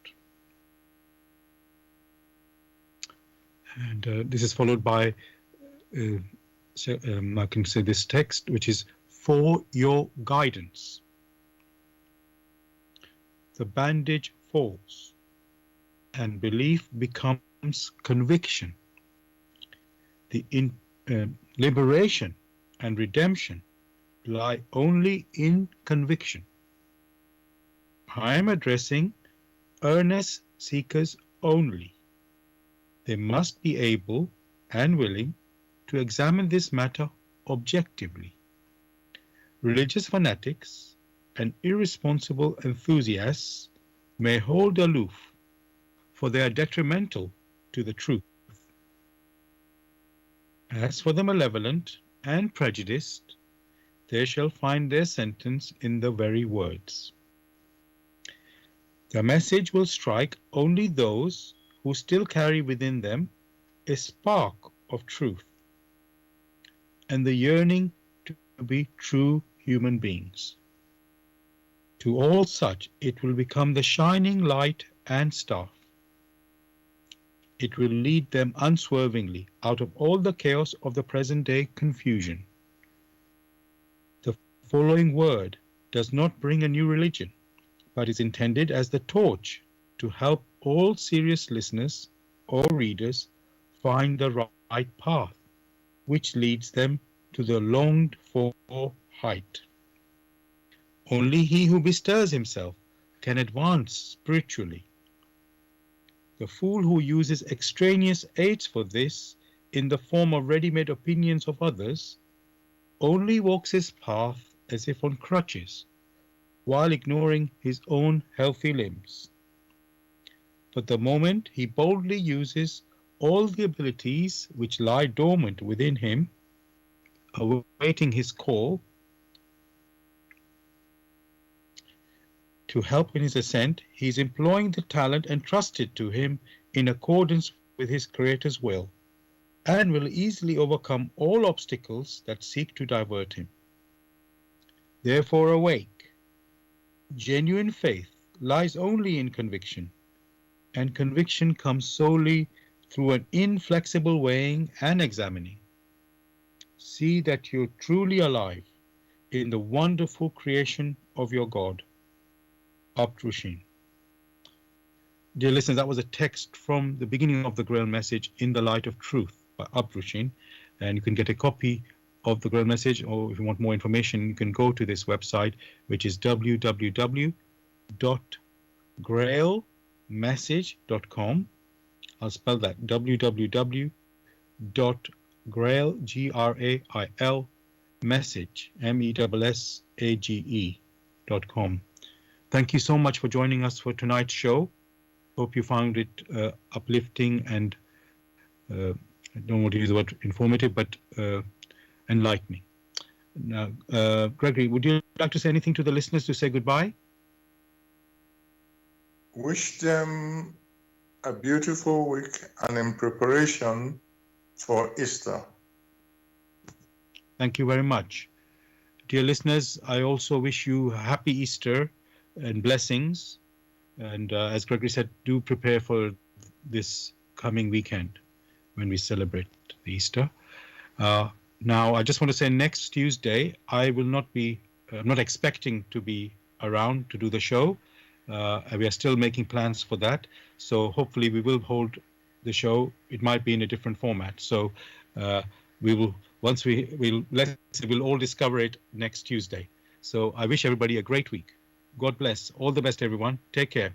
And this is followed by, I can say this text, which is, "For your guidance. The bandage falls, and belief becomes conviction. The liberation and redemption lie only in conviction. I am addressing earnest seekers only. They must be able and willing to examine this matter objectively. Religious fanatics and irresponsible enthusiasts may hold aloof, for they are detrimental to the truth. As for the malevolent and prejudiced, they shall find their sentence in the very words. The message will strike only those who still carry within them a spark of truth and the yearning to be true human beings. To all such it will become the shining light and staff. It will lead them unswervingly out of all the chaos of the present day confusion. The following word does not bring a new religion, but is intended as the torch to help all serious listeners or readers find the right path, which leads them to the longed for height. Only he who bestirs himself can advance spiritually. The fool who uses extraneous aids for this in the form of ready-made opinions of others only walks his path as if on crutches, while ignoring his own healthy limbs. But the moment he boldly uses all the abilities which lie dormant within him, awaiting his call to help in his ascent, he is employing the talent entrusted to him in accordance with his Creator's will, and will easily overcome all obstacles that seek to divert him. Therefore awake. Genuine faith lies only in conviction, and conviction comes solely through an inflexible weighing and examining. See that you're truly alive in the wonderful creation of your God. Abdrushin. Dear listeners, that was a text from the beginning of the Grail Message, In the Light of Truth, by Abdrushin. And you can get a copy of the Grail Message, or if you want more information, you can go to this website, which is www.grailmessage.com. I'll spell that, www.grail, message.com. Thank you so much for joining us for tonight's show. Hope you found it uplifting and I don't want to use the word informative, but enlightening. Now, Gregory, would you like to say anything to the listeners to say goodbye? Wish them a beautiful week and in preparation for Easter. Thank you very much. Dear listeners, I also wish you a happy Easter and blessings. And as Gregory said, do prepare for this coming weekend when we celebrate Easter. Now, I just want to say next Tuesday, I will not be, I'm not expecting to be around to do the show. We are still making plans for that. So hopefully we will hold the show. It might be in a different format. So we will, once we'll all discover it next Tuesday. So I wish everybody a great week. God bless. All the best, everyone. Take care.